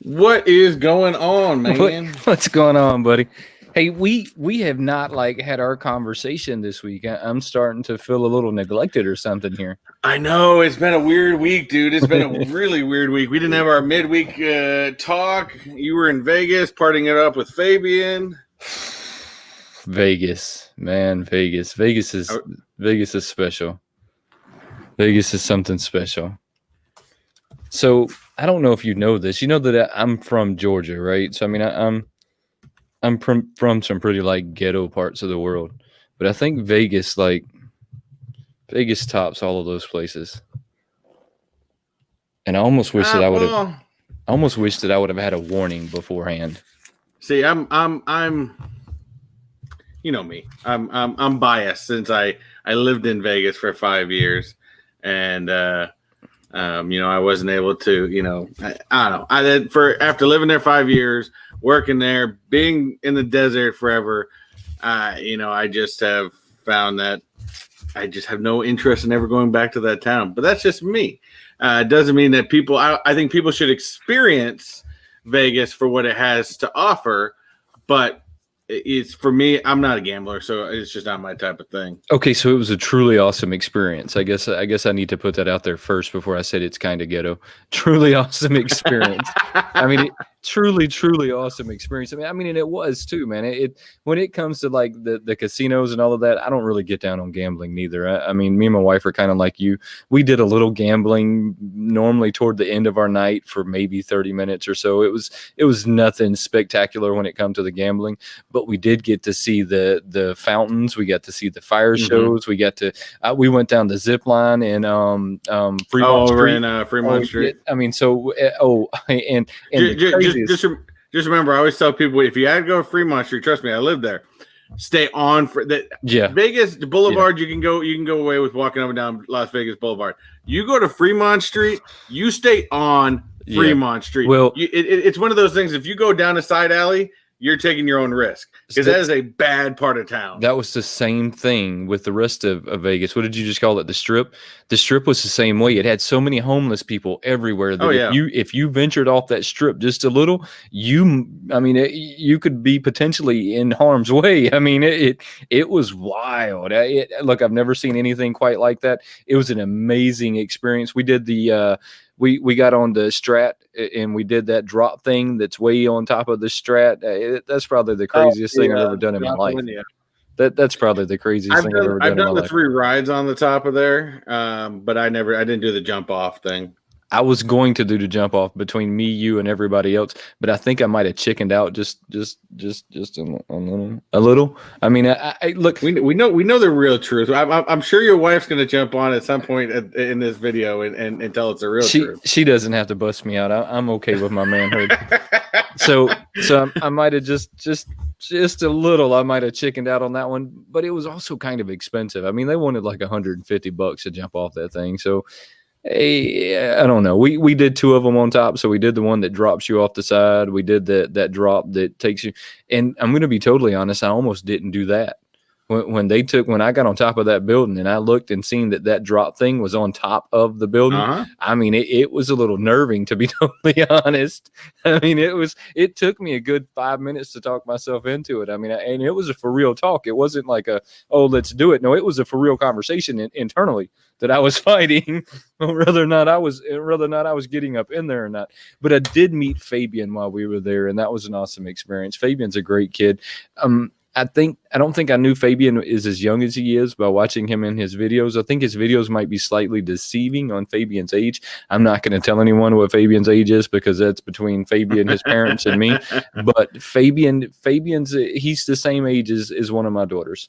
What is going on, man? What's going on, buddy? Hey, we have not had our conversation this week. I'm starting to feel a little neglected or something here. I know it's been a weird week, dude. It's been a really weird week. We didn't have our midweek talk. You were in Vegas, partying it up with Fabian. Vegas, man, Vegas. Vegas is special. Vegas is something special. So I don't know if you know this. You know that I'm from Georgia, right? So I mean, I'm from some pretty ghetto parts of the world, but I think Vegas tops all of those places. And I almost wish that I would have. I almost wish that I would have had a warning beforehand. See, I'm. You know me. I'm biased since I lived in Vegas for 5 years, and I wasn't able to. I don't know. After living there 5 years, working there, being in the desert forever, I just have found that I just have no interest in ever going back to that town. But that's just me. It doesn't mean that people. I think people should experience Vegas for what it has to offer, but it's for me. I'm not a gambler, so it's just not my type of thing. Okay, so it was a truly awesome experience. I guess I need to put that out there first before I said it's kind of ghetto. Truly awesome experience. I mean, truly awesome experience. I mean, and it was too, man. It when it comes to the casinos and all of that, I don't really get down on gambling neither. I mean, me and my wife are kind of like you. We did a little gambling normally toward the end of our night for maybe 30 minutes or so. It was nothing spectacular when it comes to the gambling, but we did get to see the fountains. We got to see the fire shows. We got to we went down the zip line in Fremont Street. In Fremont Street. I mean, so and just remember, I always tell people, if you had to go to Fremont Street, trust me, I lived there. Stay on for that. Yeah, Vegas Boulevard. Yeah. You can go away with walking up and down Las Vegas Boulevard. You go to Fremont Street, you stay on Fremont Street. Well, it's one of those things. If you go down a side alley, you're taking your own risk, because that is a bad part of town. That was the same thing with the rest of Vegas. What did you just call it? The Strip? The Strip was the same way. It had so many homeless people everywhere that if you ventured off that Strip just a little, you could be potentially in harm's way. I mean, it was wild. Look, I've never seen anything quite like that. It was an amazing experience. We did the we got on the Strat and we did that drop thing that's way on top of the Strat. That's probably the craziest thing I've ever done in my life. That's probably the craziest thing I've ever done in my life. I've done the 3 rides on the top of there, but I didn't do the jump off thing. I was going to do the jump off between me, you, and everybody else, but I think I might have chickened out just a little. I mean, I look. We know the real truth. I'm sure your wife's going to jump on at some point in this video and tell it's the real truth. She doesn't have to bust me out. I'm okay with my manhood. so I might have just a little. I might have chickened out on that one, but it was also kind of expensive. I mean, they wanted like $150 to jump off that thing, so. I don't know. We did 2 of them on top. So we did the one that drops you off the side. We did that drop that takes you. And I'm going to be totally honest. I almost didn't do that. When I got on top of that building and I looked and seen that drop thing was on top of the building, I mean, it was a little nerving, to be totally honest. I mean, it took me a good 5 minutes to talk myself into it. I mean, and it was a for real talk. It wasn't like let's do it. No, it was a for real conversation internally that I was fighting whether or not I was getting up in there or not. But I did meet Fabian while we were there, and that was an awesome experience. Fabian's a great kid. I don't think I knew Fabian is as young as he is by watching him in his videos. I think his videos might be slightly deceiving on Fabian's age. I'm not going to tell anyone what Fabian's age is, because that's between Fabian, his parents, and me. But Fabian's he's the same age as one of my daughters.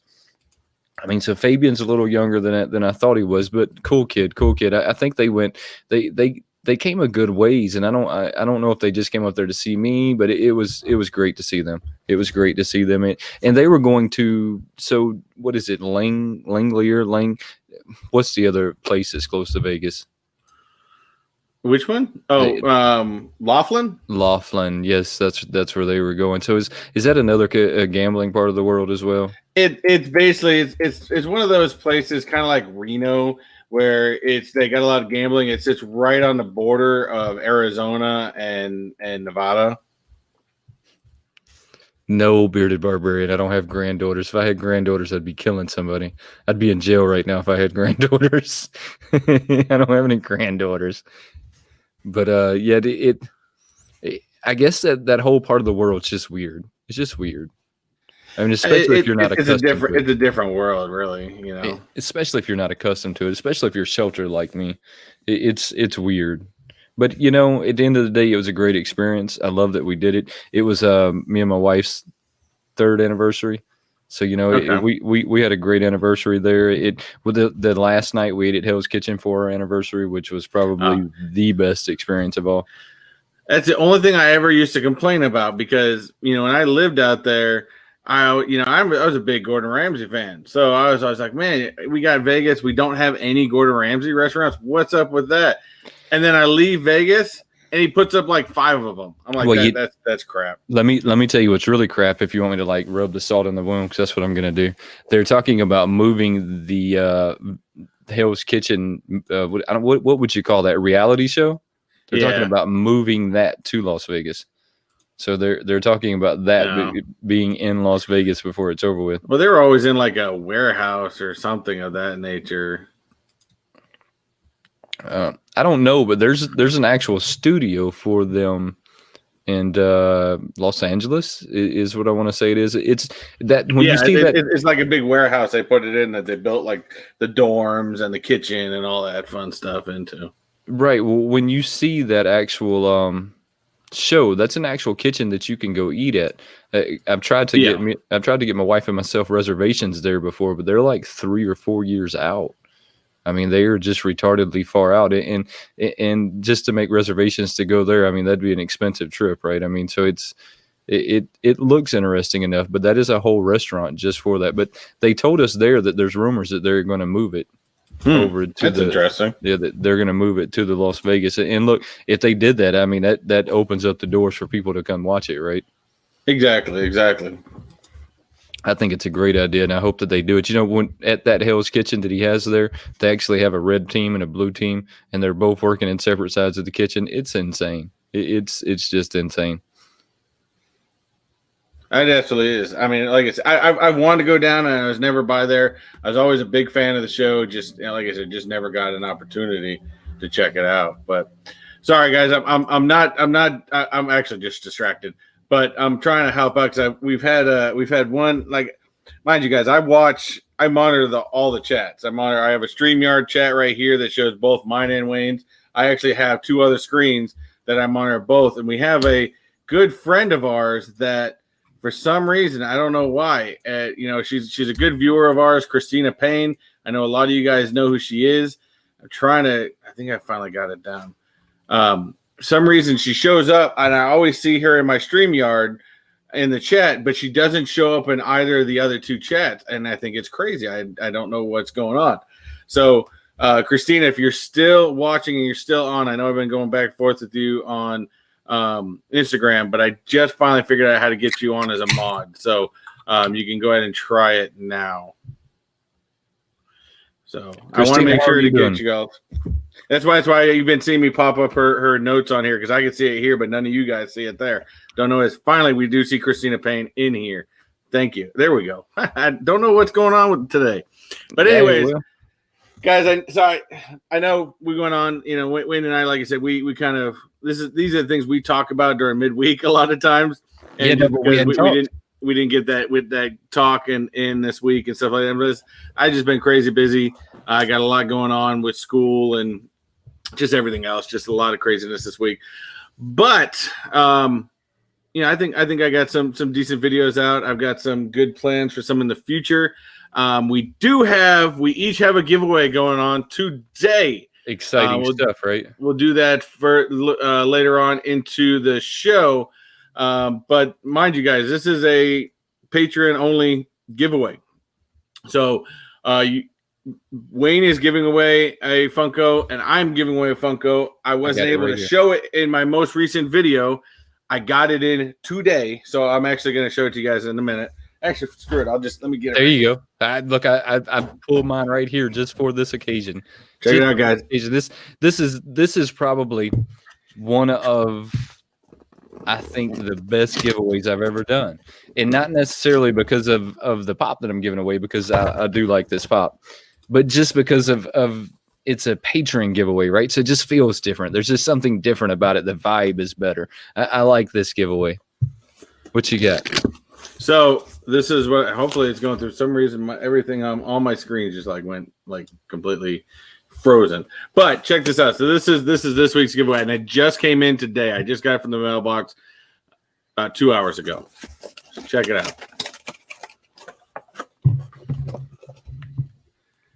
I mean, so Fabian's a little younger than I thought he was, but cool kid. I think they came a good ways, and I don't know if they just came up there to see me, but it was great to see them. It was great to see them, and they were going to. So what is it, Langley? What's the other place that's close to Vegas? Which one? Oh, Laughlin. Laughlin, yes, that's where they were going. So is that another gambling part of the world as well? It's basically it's one of those places, kind of like Reno, where they got a lot of gambling. It sits right on the border of Arizona and Nevada. No, bearded barbarian. I don't have granddaughters. If I had granddaughters, I'd be killing somebody. I'd be in jail right now if I had granddaughters. I don't have any granddaughters. But yeah, I guess that whole part of the world's just weird. It's just weird. I mean, especially if you're not accustomed to it. It's a different world, really, you know. Especially if you're not accustomed to it, especially if you're sheltered like me. It's weird. But, you know, at the end of the day, it was a great experience. I love that we did it. It was me and my wife's 3rd anniversary. So, you know, okay. we had a great anniversary there. With the last night we ate at Hell's Kitchen for our anniversary, which was probably the best experience of all. That's the only thing I ever used to complain about because, you know, when I lived out there, I was a big Gordon Ramsay fan. So I was like, man, we got Vegas. We don't have any Gordon Ramsay restaurants. What's up with that? And then I leave Vegas, and he puts up like 5 of them. I'm like, well, that's crap. Let me tell you what's really crap. If you want me to like rub the salt in the wound, because that's what I'm going to do. They're talking about moving the Hell's Kitchen. What would you call that? Reality show? They're talking about moving that to Las Vegas. So they're talking about that being in Las Vegas before it's over with. Well, they were always in like a warehouse or something of that nature. I don't know, but there's an actual studio for them in Los Angeles is what I want to say it is. It's that when you see that it's like a big warehouse they put it in that they built like the dorms and the kitchen and all that fun stuff into. Right. Well, when you see that actual show, that's an actual kitchen that you can go eat at. I've tried to get my wife and myself reservations there before, but they're like 3 or 4 years out. I mean, they are just retardedly far out, and just to make reservations to go there, I mean, that'd be an expensive trip, right? I mean, so it looks interesting enough, but that is a whole restaurant just for that. But they told us there that there's rumors that they're going to move it over to that's interesting. Yeah, that they're going to move it to the Las Vegas. And look, if they did that, I mean, that opens up the doors for people to come watch it, right? Exactly. I think it's a great idea, and I hope that they do it. You know, when at that Hell's Kitchen that he has there, they actually have a red team and a blue team, and they're both working in separate sides of the kitchen. It's insane. It's just insane. It absolutely is. I mean, like I said, I wanted to go down, and I was never by there. I was always a big fan of the show. Just like I said, just never got an opportunity to check it out. But sorry, guys, I'm actually just distracted. But I'm trying to help out because we've had one, like, mind you guys, I monitor all the chats. I have a StreamYard chat right here that shows both mine and Wayne's. I actually have 2 other screens that I monitor both, and we have a good friend of ours that, for some reason, I don't know why, you know, she's a good viewer of ours, Christina Payne. I know a lot of you guys know who she is. I think I finally got it down. Some reason she shows up, and I always see her in my StreamYard in the chat, but she doesn't show up in either of the other 2 chats, and I think it's crazy. I don't know what's going on. So, Christina, if you're still watching and you're still on, I know I've been going back and forth with you on Instagram, but I just finally figured out how to get you on as a mod. So you can go ahead and try it now. So Christina, I want to make sure to get you guys. That's why you've been seeing me pop up her notes on here, because I can see it here, but none of you guys see it there. Don't know. Finally, we do see Christina Payne in here. Thank you. There we go. I don't know what's going on with today, but anyways, guys, I know we're going on. You know, Wayne and I, like I said, we kind of these are the things we talk about during midweek a lot of times, and we didn't get that with that talk in this week and stuff like that. But I just been crazy busy. I got a lot going on with school and just everything else. Just a lot of craziness this week. But you know, I think I got some decent videos out. I've got some good plans for some in the future. We each have a giveaway going on today. Exciting stuff, right? We'll do that for later on into the show. But mind you guys, this is a Patreon only giveaway. So Wayne is giving away a Funko, and I'm giving away a Funko. I wasn't able to show it in my most recent video. I got it in today, so I'm actually going to show it to you guys in a minute. Actually, screw it. Let me get it. There you go. I pulled mine right here just for this occasion. Check it out, guys. This is probably one of, I think, the best giveaways I've ever done, and not necessarily because of the pop that I'm giving away, because I do like this pop, but just because of it's a Patreon giveaway, right? So it just feels different. There's just something different about it. The vibe is better. I like this giveaway. What you got? So this is what, hopefully it's going through some reason. Everything on all my screens just went completely frozen. But check this out. So this is this week's giveaway, and it just came in today. I just got it from the mailbox about 2 hours ago. So check it out.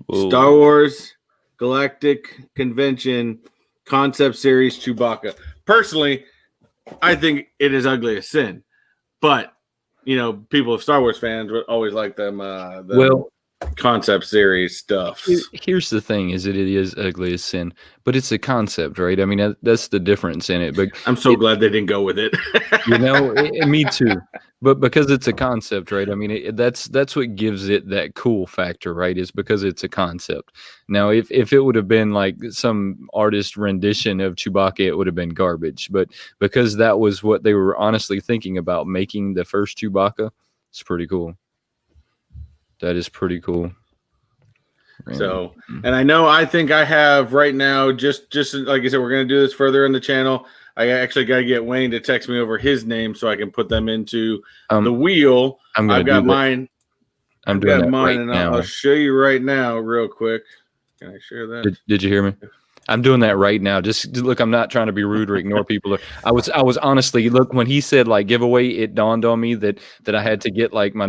Whoa. Star Wars Galactic Convention Concept Series Chewbacca. Personally, I think it is ugly as sin, but people of Star Wars fans would always like them. Concept series stuff. Here's the thing: is it is ugly as sin, but it's a concept, right? I mean, that's the difference in it. But I'm so glad they didn't go with it. Me too. But because it's a concept, right? I mean, that's what gives it that cool factor, right? Is because it's a concept. Now, if it would have been like some artist rendition of Chewbacca, it would have been garbage. But because that was what they were honestly thinking about making the first Chewbacca, it's pretty cool. That is pretty cool. So, and I think I have right now, just like I said, we're going to do this further in the channel. I actually got to get Wayne to text me over his name so I can put them into the wheel. I've got mine. I'm doing that right now. I'll show you right now real quick. Can I share that? Did you hear me? I'm doing that right now. Just look, I'm not trying to be rude or ignore people. I was honestly, look, when he said giveaway, it dawned on me that I had to get my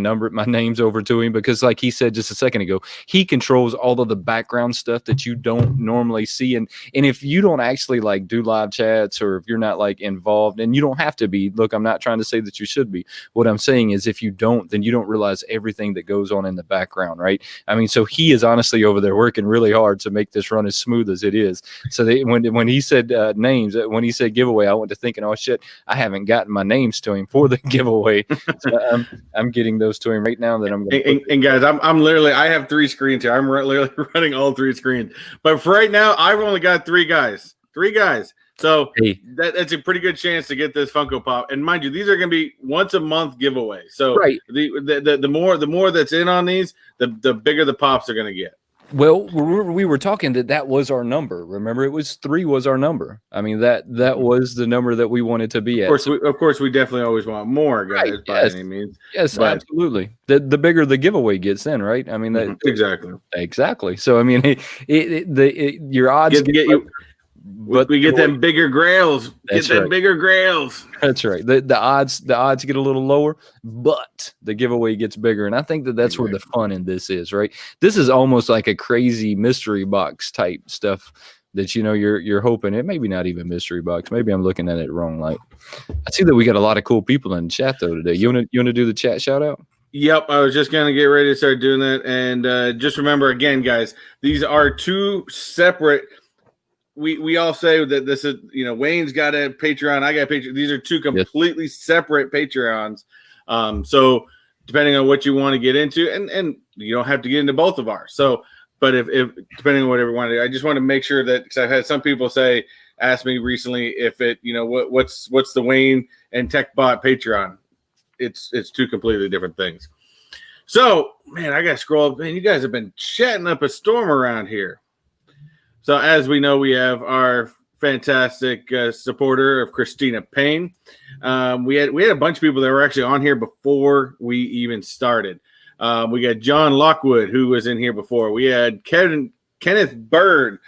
names over to him, because like he said just a second ago, he controls all of the background stuff that you don't normally see. And if you don't actually do live chats, or if you're not involved, and you don't have to be, look, I'm not trying to say that you should be. What I'm saying is, if you don't, then you don't realize everything that goes on in the background, right? I mean, so he is honestly over there working really hard to make this run as smooth as it is. So when he said names, when he said giveaway, I went to thinking, oh shit, I haven't gotten my names to him for the giveaway. So I'm getting those to him right now. That I'm going and guys, I'm literally, I have 3 screens here. I'm literally running all 3 screens. But for right now, I've only got 3 guys. 3 guys. So that's a pretty good chance to get this Funko Pop. And mind you, these are going to be once a month giveaway. So right. the more that's in on these, the bigger the pops are going to get. Well, we were talking that was our number. Remember, it was 3 was our number. I mean, that was the number that we wanted to be at. Of course, we definitely always want more, guys, right, by any means. Yes, absolutely. The bigger the giveaway gets, then, right? I mean, exactly. So, I mean, your odds get you. But we get them bigger grails. Bigger grails. That's right. The odds get a little lower, but the giveaway gets bigger. And I think that's where the fun in this is, right? This is almost like a crazy mystery box type stuff that you're hoping it. Maybe not even mystery box. Maybe I'm looking at it wrong. I see that we got a lot of cool people in the chat though today. You wanna do the chat shout out? Yep, I was just gonna get ready to start doing that. And just remember again, guys, these are 2 separate. We all say that this is, Wayne's got a Patreon, I got a Patreon. These are 2 completely separate Patreons. So depending on what you want to get into, and you don't have to get into both of ours. So, but if depending on whatever you want to do, I just want to make sure that, because I've had some people ask me recently if it, what's the Wayne and Techbot Patreon. It's 2 completely different things. So, man, I got to scroll up. Man, you guys have been chatting up a storm around here. So as we know, we have our fantastic supporter of Christina Payne. We had a bunch of people that were actually on here before we even started. We got John Lockwood, who was in here before. We had Kenneth Bird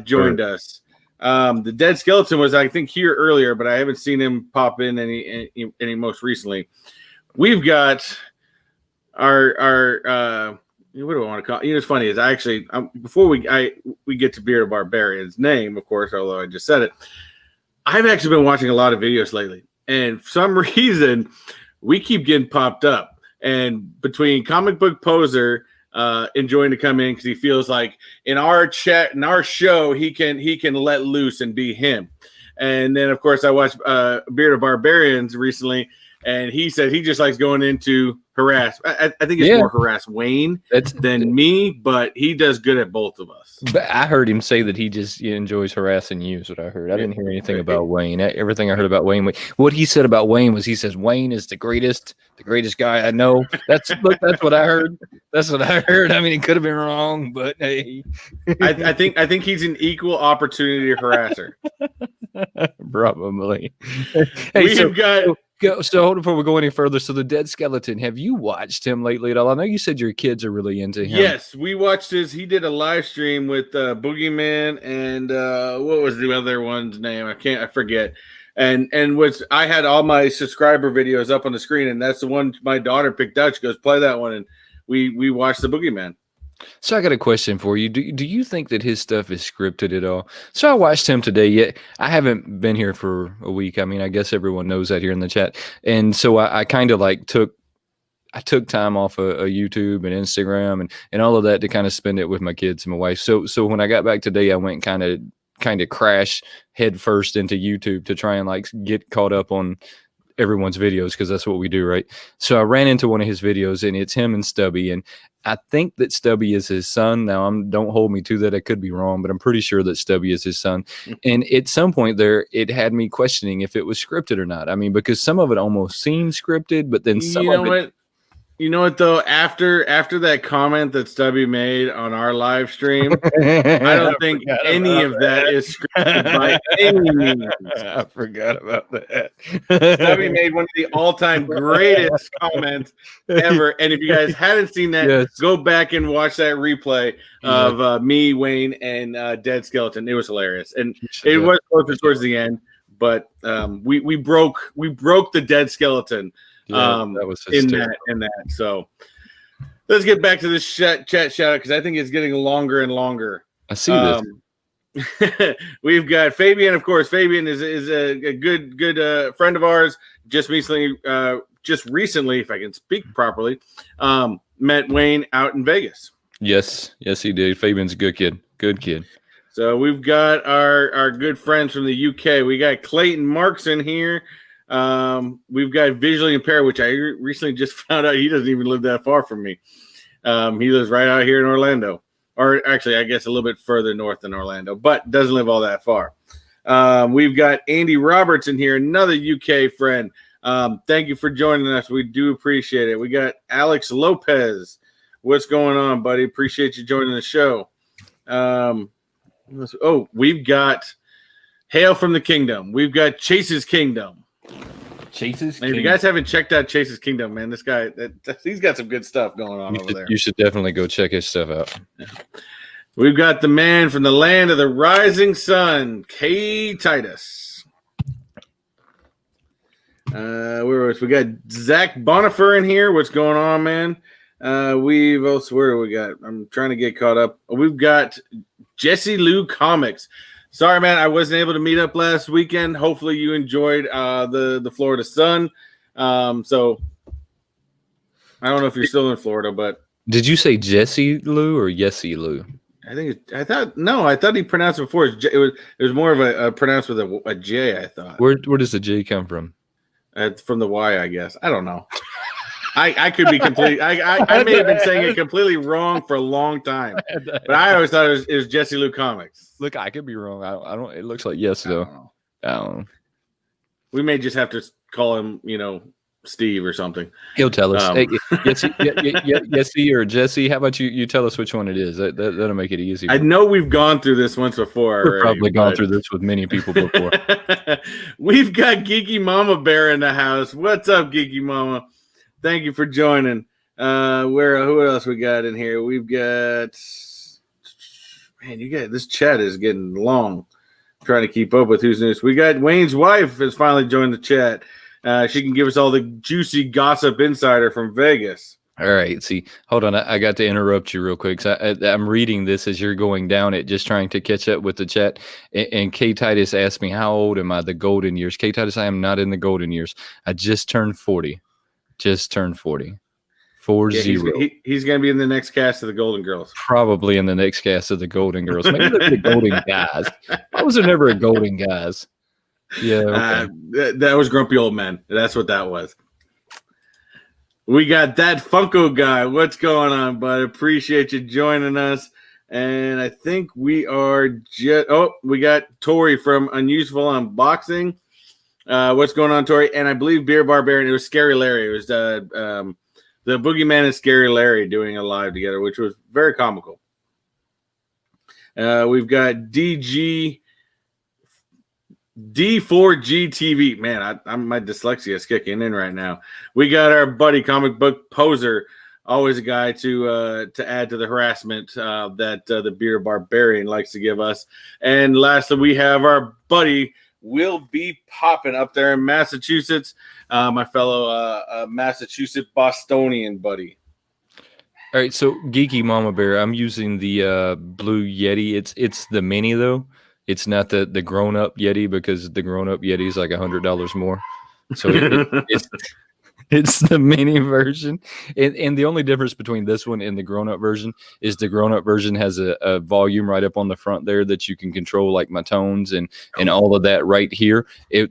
joined us. The Dead Skeleton was, I think, here earlier, but I haven't seen him pop in any most recently. We've got our what do I want to call it? It's funny is before we get to Beard of Barbarian's name, of course, although I just said it, I've actually been watching a lot of videos lately, and for some reason we keep getting popped up. And between Comic Book Poser enjoying to come in because he feels like in our chat, in our show, he can let loose and be him. And then of course I watched Beard of Barbarians recently, and he said he just likes going into harass. I think it's more harass Wayne than me, but he does good at both of us. But I heard him say that he just enjoys harassing you. Is what I heard. I didn't hear anything about Wayne. Everything I heard about Wayne, what he said about Wayne was he says Wayne is the greatest guy I know. That's what I heard. That's what I heard. I mean, it could have been wrong, but hey, I think he's an equal opportunity harasser. Probably. Hey, so hold on before we go any further. So the Dead Skeleton, have you watched him lately at all? I know you said your kids are really into him. Yes, we watched he did a live stream with Boogeyman and what was the other one's name? I forget. And I had all my subscriber videos up on the screen, and that's the one my daughter picked out. She goes, play that one, and we watched the Boogeyman. So I got a question for you. Do you think that his stuff is scripted at all? So I watched him today. Yet I haven't been here for a week. I mean, I guess everyone knows that here in the chat. And so I kind of like took time off of YouTube and Instagram and all of that to kind of spend it with my kids and my wife. So when I got back today, I went kind of crash head first into YouTube to try and like get caught up on everyone's videos, because that's what we do, right? So I ran into one of his videos, and it's him and Stubby, and I think that Stubby is his son. Now, don't hold me to that. I could be wrong, but I'm pretty sure that Stubby is his son. And at some point there, it had me questioning if it was scripted or not. I mean, because some of it almost seemed scripted, but then some of it... You know what, though? After that comment that Stubby made on our live stream, I don't think any of that is scripted by any means. I forgot about that. Stubby made one of the all-time greatest comments ever. And if you guys haven't seen that, go back and watch that replay of me, Wayne, and Dead Skeleton. It was hilarious. And it was closer towards the end, but we broke the Dead Skeleton. That was in that. So let's get back to this chat shout out, because I think it's getting longer and longer. I see this. We've got Fabian, of course. Fabian is a good friend of ours. Just recently, if I can speak properly, met Wayne out in Vegas. Yes, he did. Fabian's a good kid. Good kid. So we've got our good friends from the UK. We got Clayton Marks in here. We've got visually impaired, which I recently just found out he doesn't even live that far from me. He lives right out here in Orlando, or actually, I guess a little bit further north than Orlando, but doesn't live all that far. We've got Andy Roberts in here, another UK friend. Thank you for joining us. We do appreciate it. We got Alex Lopez. What's going on, buddy? Appreciate you joining the show. We've got Hail from the Kingdom. We've got Chase's Kingdom. If you guys haven't checked out Chase's Kingdom, man, this guy, he's got some good stuff going on over there. You should definitely go check his stuff out. Yeah. We've got the man from the land of the rising sun, K. Titus. We got Zach Bonifer in here. What's going on, man? Where do we got? I'm trying to get caught up. We've got Jesse Lou Comics. Sorry, man, I wasn't able to meet up last weekend. Hopefully you enjoyed the Florida sun. So I don't know if you're still in Florida, but did you say Jesse Lou or Yessie Lou? I thought he pronounced it before. It was more of a pronounced with a J, I thought. Where does the J come from? From the Y, I guess. I don't know. I could be completely. I may have been saying it completely wrong for a long time, but I always thought it was Jesse Lou Comics. Look, I could be wrong. I don't. It looks like yes, though. I don't know. We may just have to call him, Steve or something. He'll tell us. Hey, Jesse or Jesse. How about you tell us which one it is? That'll make it easy. I know we've gone through this once before. We've probably gone through this with many people before. We've got Geeky Mama Bear in the house. What's up, Geeky Mama? Thank you for joining. Who else we got in here? We've got, man, this chat is getting long. I'm trying to keep up with who's news. We got Wayne's wife has finally joined the chat. She can give us all the juicy gossip insider from Vegas. All right. See, hold on. I got to interrupt you real quick. So I'm reading this as you're going down it, just trying to catch up with the chat. And K. Titus asked me, how old am I? The golden years. K. Titus, I am not in the golden years. I just turned 40. 40. 40. He's going to be in the next cast of the Golden Girls. Probably in the next cast of the Golden Girls. Maybe they're the Golden Guys. Why was there never a Golden Guys? Yeah. Okay. That was Grumpy Old Men. That's what that was. We got that Funko guy. What's going on, bud? Appreciate you joining us. And I think we are just. Oh, we got Tori from Unuseful Unboxing. What's going on, Tori? And I believe Beer Barbarian. It was Scary Larry. It was the Boogeyman and Scary Larry doing a live together, which was very comical. We've got D4GTV. Man, my dyslexia is kicking in right now. We got our buddy Comic Book Poser, always a guy to add to the harassment that the Beer Barbarian likes to give us. And lastly, we have our buddy Will Be Popping up there in Massachusetts, my fellow Massachusetts Bostonian buddy. All right, so Geeky Mama Bear, I'm using the Blue Yeti. It's the mini though. It's not the grown up Yeti, because the grown up Yeti is like $100 more. So it's the mini version. And the only difference between this one and the grown up version is the grown up version has a volume right up on the front there that you can control, like my tones and all of that right here.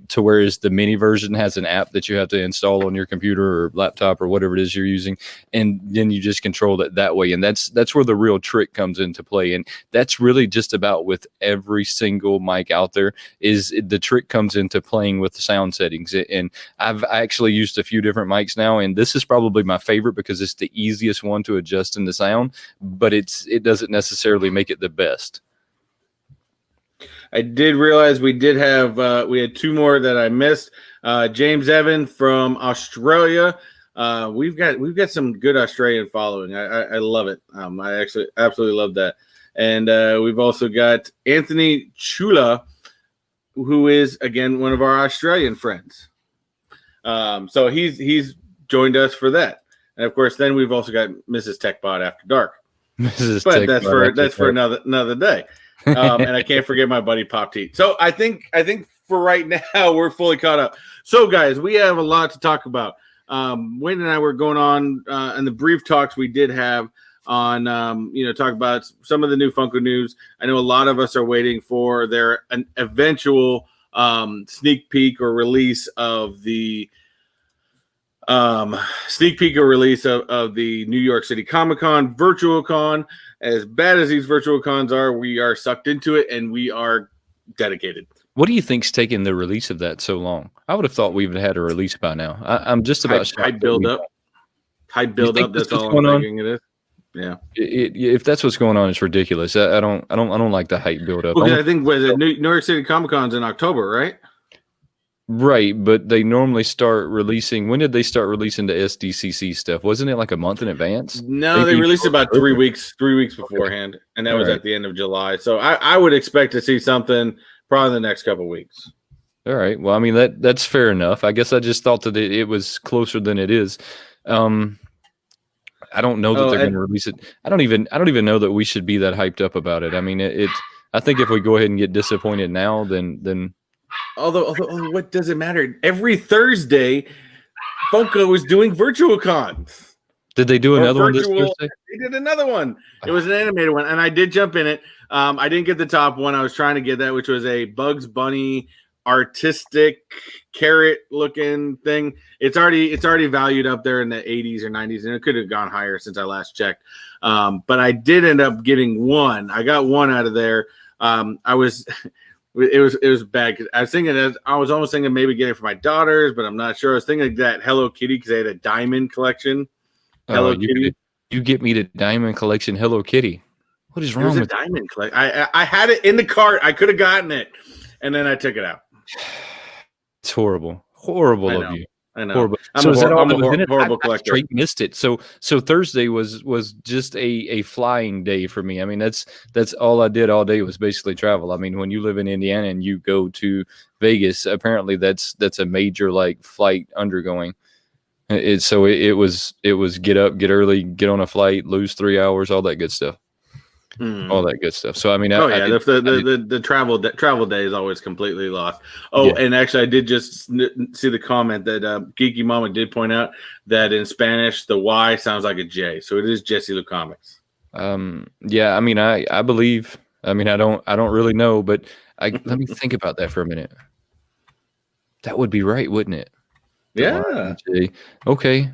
To whereas the mini version has an app that you have to install on your computer or laptop or whatever it is you're using, and then you just control it that way. And that's where the real trick comes into play. And that's really just about with every single mic out there, is the trick comes into playing with the sound settings. And I actually used a few different mics now, and this is probably my favorite because it's the easiest one to adjust in the sound, but it doesn't necessarily make it the best. I did realize we did have we had two more that I missed. James Evan from Australia. We've got some good Australian following. I love it. I actually absolutely love that. And we've also got Anthony Chula, who is again one of our Australian friends. So he's joined us for that, and of course, then we've also got Mrs. Techbot After Dark. Mrs. But Techbot that's for another day. And I can't forget my buddy Pop Teat. So I think for right now we're fully caught up. So guys, we have a lot to talk about. Wayne and I were going on in the brief talks we did have on talk about some of the new Funko news. I know a lot of us are waiting for an eventual sneak peek or release of the New York City Comic-Con virtual con. As bad as these virtual cons are, we are sucked into it and we are dedicated. What do you think's taking the release of that so long? I would have thought we would have had a release by now. I'm just about hype build up. That's all I'm thinking it is. Yeah. If that's what's going on, it's ridiculous. I don't like the hype build up. Well, I think New York City Comic Con's in October, right? Right, but they normally start releasing. When did they start releasing the SDCC stuff? Wasn't it like a month in advance? No, they released about 3 weeks beforehand, and that was at the end of July. So I would expect to see something probably in the next couple of weeks. All right. Well, I mean that's fair enough. I guess I just thought that it was closer than it is. I don't know that they're going to release it. I don't even know that we should be that hyped up about it. I mean, I think if we go ahead and get disappointed now, then. Although, what does it matter? Every Thursday, Funko is doing virtual cons. Did they do another one this Thursday? They did another one. It was an animated one, and I did jump in it. I didn't get the top one. I was trying to get that, which was a Bugs Bunny artistic carrot-looking thing. It's already valued up there in the 80s or 90s, and it could have gone higher since I last checked. But I did end up getting one. I got one out of there. It was bad because I was almost thinking maybe getting it for my daughters, but I'm not sure. I was thinking that Hello Kitty because they had a diamond collection. Hello Kitty. You get me the diamond collection Hello Kitty. What is wrong with diamond collection? I had it in the cart. I could have gotten it, and then I took it out. It's horrible of you. I know. Horrible. I'm so a is that all that horrible, was in it? horrible I collector. straight missed it. So Thursday was just a flying day for me. I mean, that's all I did all day was basically travel. I mean, when you live in Indiana and you go to Vegas, apparently that's a major like flight undergoing. It was get up, get early, get on a flight, lose 3 hours, all that good stuff. All that good stuff. So I mean, the travel day is always completely lost. Oh, yeah. And actually, I did just see the comment that Geeky Mama did point out that in Spanish the Y sounds like a J, so it is Jesse Lou Comics. Yeah, I mean, I believe. I mean, I don't really know, but let me think about that for a minute. That would be right, wouldn't it? Yeah. Okay.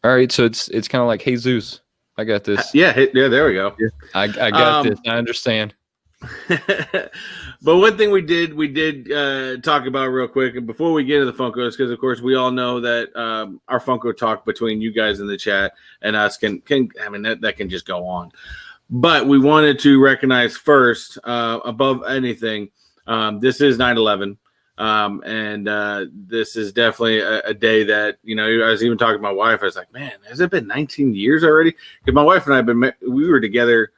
All All right, so it's kind of like Jesus. I got this. Yeah, there we go. Yeah, I got this. I understand. But one thing we did talk about real quick, and before we get into the Funkos, because of course we all know that our Funko talk between you guys in the chat and us can I mean that can just go on. But we wanted to recognize first, above anything, this is 9/11. And this is definitely a day that, you know, I was even talking to my wife. I was like, man, has it been 19 years already? Because my wife and I we were together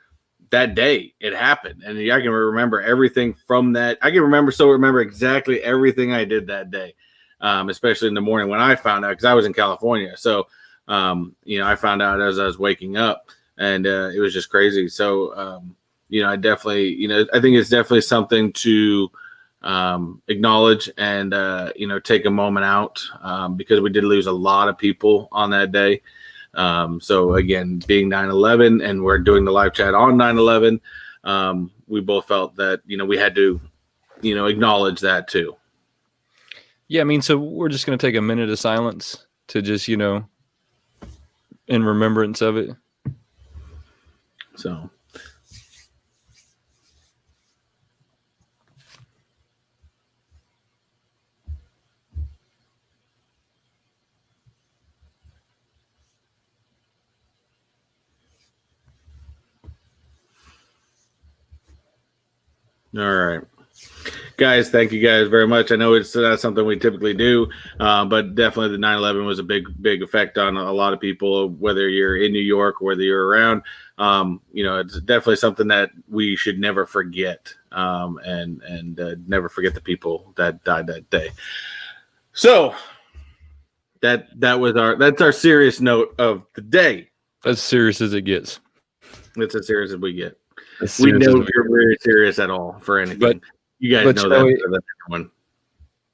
that day it happened, and I can remember everything from that. I can remember exactly everything I did that day, especially in the morning when I found out, because I was in California. So, you know, I found out as I was waking up, and it was just crazy. So, you know, I definitely, you know, I think it's definitely something to acknowledge and, you know, take a moment out, because we did lose a lot of people on that day. So again, being 9/11 and we're doing the live chat on 9/11, we both felt that, you know, we had to, you know, acknowledge that too. Yeah, I mean, so we're just going to take a minute of silence to just, you know, in remembrance of it. So. All right, guys, thank you guys very much. I know it's not something we typically do, but definitely the 9/11 was a big effect on a lot of people, whether you're in New York or whether you're around. You know, it's definitely something that we should never forget, and never forget the people that died that day. So that's our serious note of the day. As serious as it gets. It's as serious as we get. We know you're very serious at all for anything. But you guys know that one.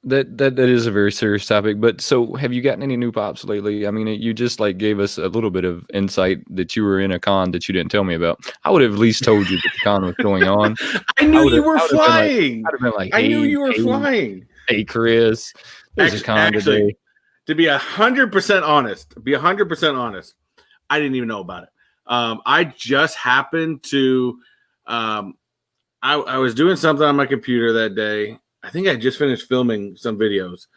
That is a very serious topic. But so, have you gotten any new pops lately? I mean, you just like gave us a little bit of insight that you were in a con that you didn't tell me about. I would have at least told you that the con was going on. I knew you were flying. I'd have been like, I knew you were flying. Hey, Chris, there's a con today. To be 100% honest, I didn't even know about it. I just happened to. I was doing something on my computer that day. I think I just finished filming some videos,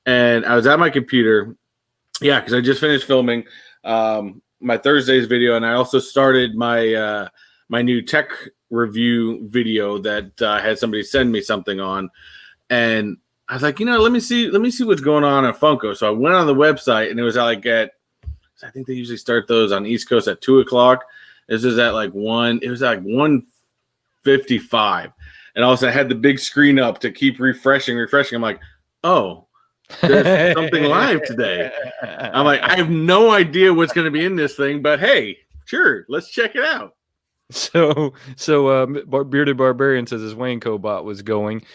and I was at my computer. Yeah, because I just finished filming my Thursday's video, and I also started my my new tech review video that I had somebody send me something on, and I was like, you know, let me see what's going on at Funko. So I went on the website, and it was like I think they usually start those on East Coast at 2:00. This is at like 1. It was like 1:55, and also I had the big screen up to keep refreshing. I'm like, oh, there's something live today. I'm like, I have no idea what's going to be in this thing, but hey, sure, let's check it out. So Bearded Barbarian says his WayneKo bot was going.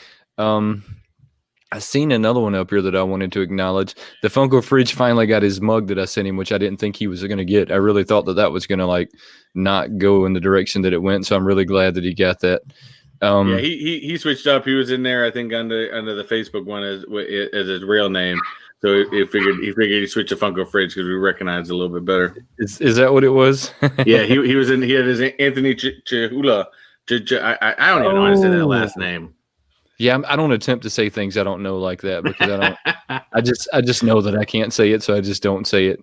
I seen another one up here that I wanted to acknowledge. The Funko Fridge finally got his mug that I sent him, which I didn't think he was going to get. I really thought that was going to like not go in the direction that it went. So I'm really glad that he got that. Yeah, he switched up. He was in there, I think, under the Facebook one as his real name. So he figured he'd switch to Funko Fridge because we recognized it a little bit better. Is that what it was? Yeah, he was in. He had his Anthony Chihula. I don't even know how to say that last name. Yeah, I don't attempt to say things I don't know like that because I don't. I just know that I can't say it, so I just don't say it.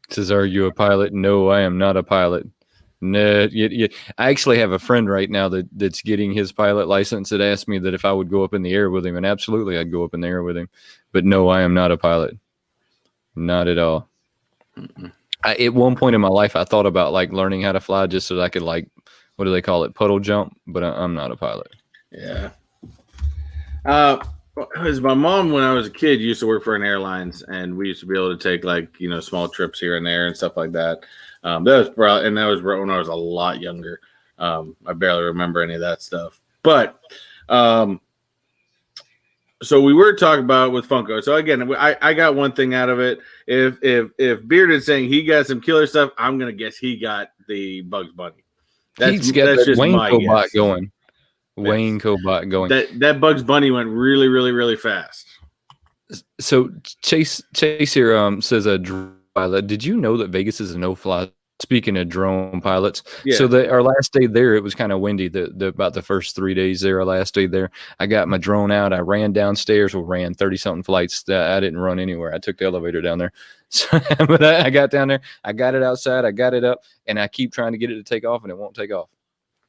Says, "Are you a pilot?" No, I am not a pilot. No, I actually have a friend right now that's getting his pilot license that asked me that if I would go up in the air with him, and absolutely, I'd go up in the air with him. But no, I am not a pilot. Not at all. At one point in my life, I thought about like learning how to fly just so that I could like, what do they call it, puddle jump? But I'm not a pilot. Yeah. Because my mom, when I was a kid, used to work for an airlines, and we used to be able to take like, you know, small trips here and there and stuff like that. That was when I was a lot younger. I barely remember any of that stuff. But so we were talking about with Funko. So again, I got one thing out of it. If Bearded saying he got some killer stuff, I'm gonna guess he got the Bugs Bunny. He's got that WayneKo bot going. WayneKo bot going. That Bugs Bunny went really, really, really fast. So Chase here says a drone pilot. Did you know that Vegas is a no-fly? Speaking of drone pilots, Yeah. so our last day there, it was kind of windy. About the first 3 days there, our last day there, I got my drone out. I ran downstairs. Ran 30-something flights. I didn't run anywhere. I took the elevator down there. So, but I got down there. I got it outside. I got it up, and I keep trying to get it to take off, and it won't take off.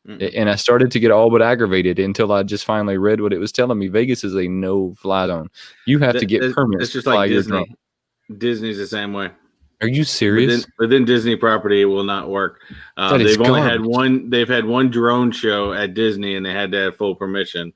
And I started to get all but aggravated until I just finally read what it was telling me. Vegas is a no-fly zone. You have to get permits. It's just to fly like your Disney. drone. Disney's the same way. Are you serious? Within Disney property, it will not work. They've only had one. They've had one drone show at Disney, and they had to have full permission.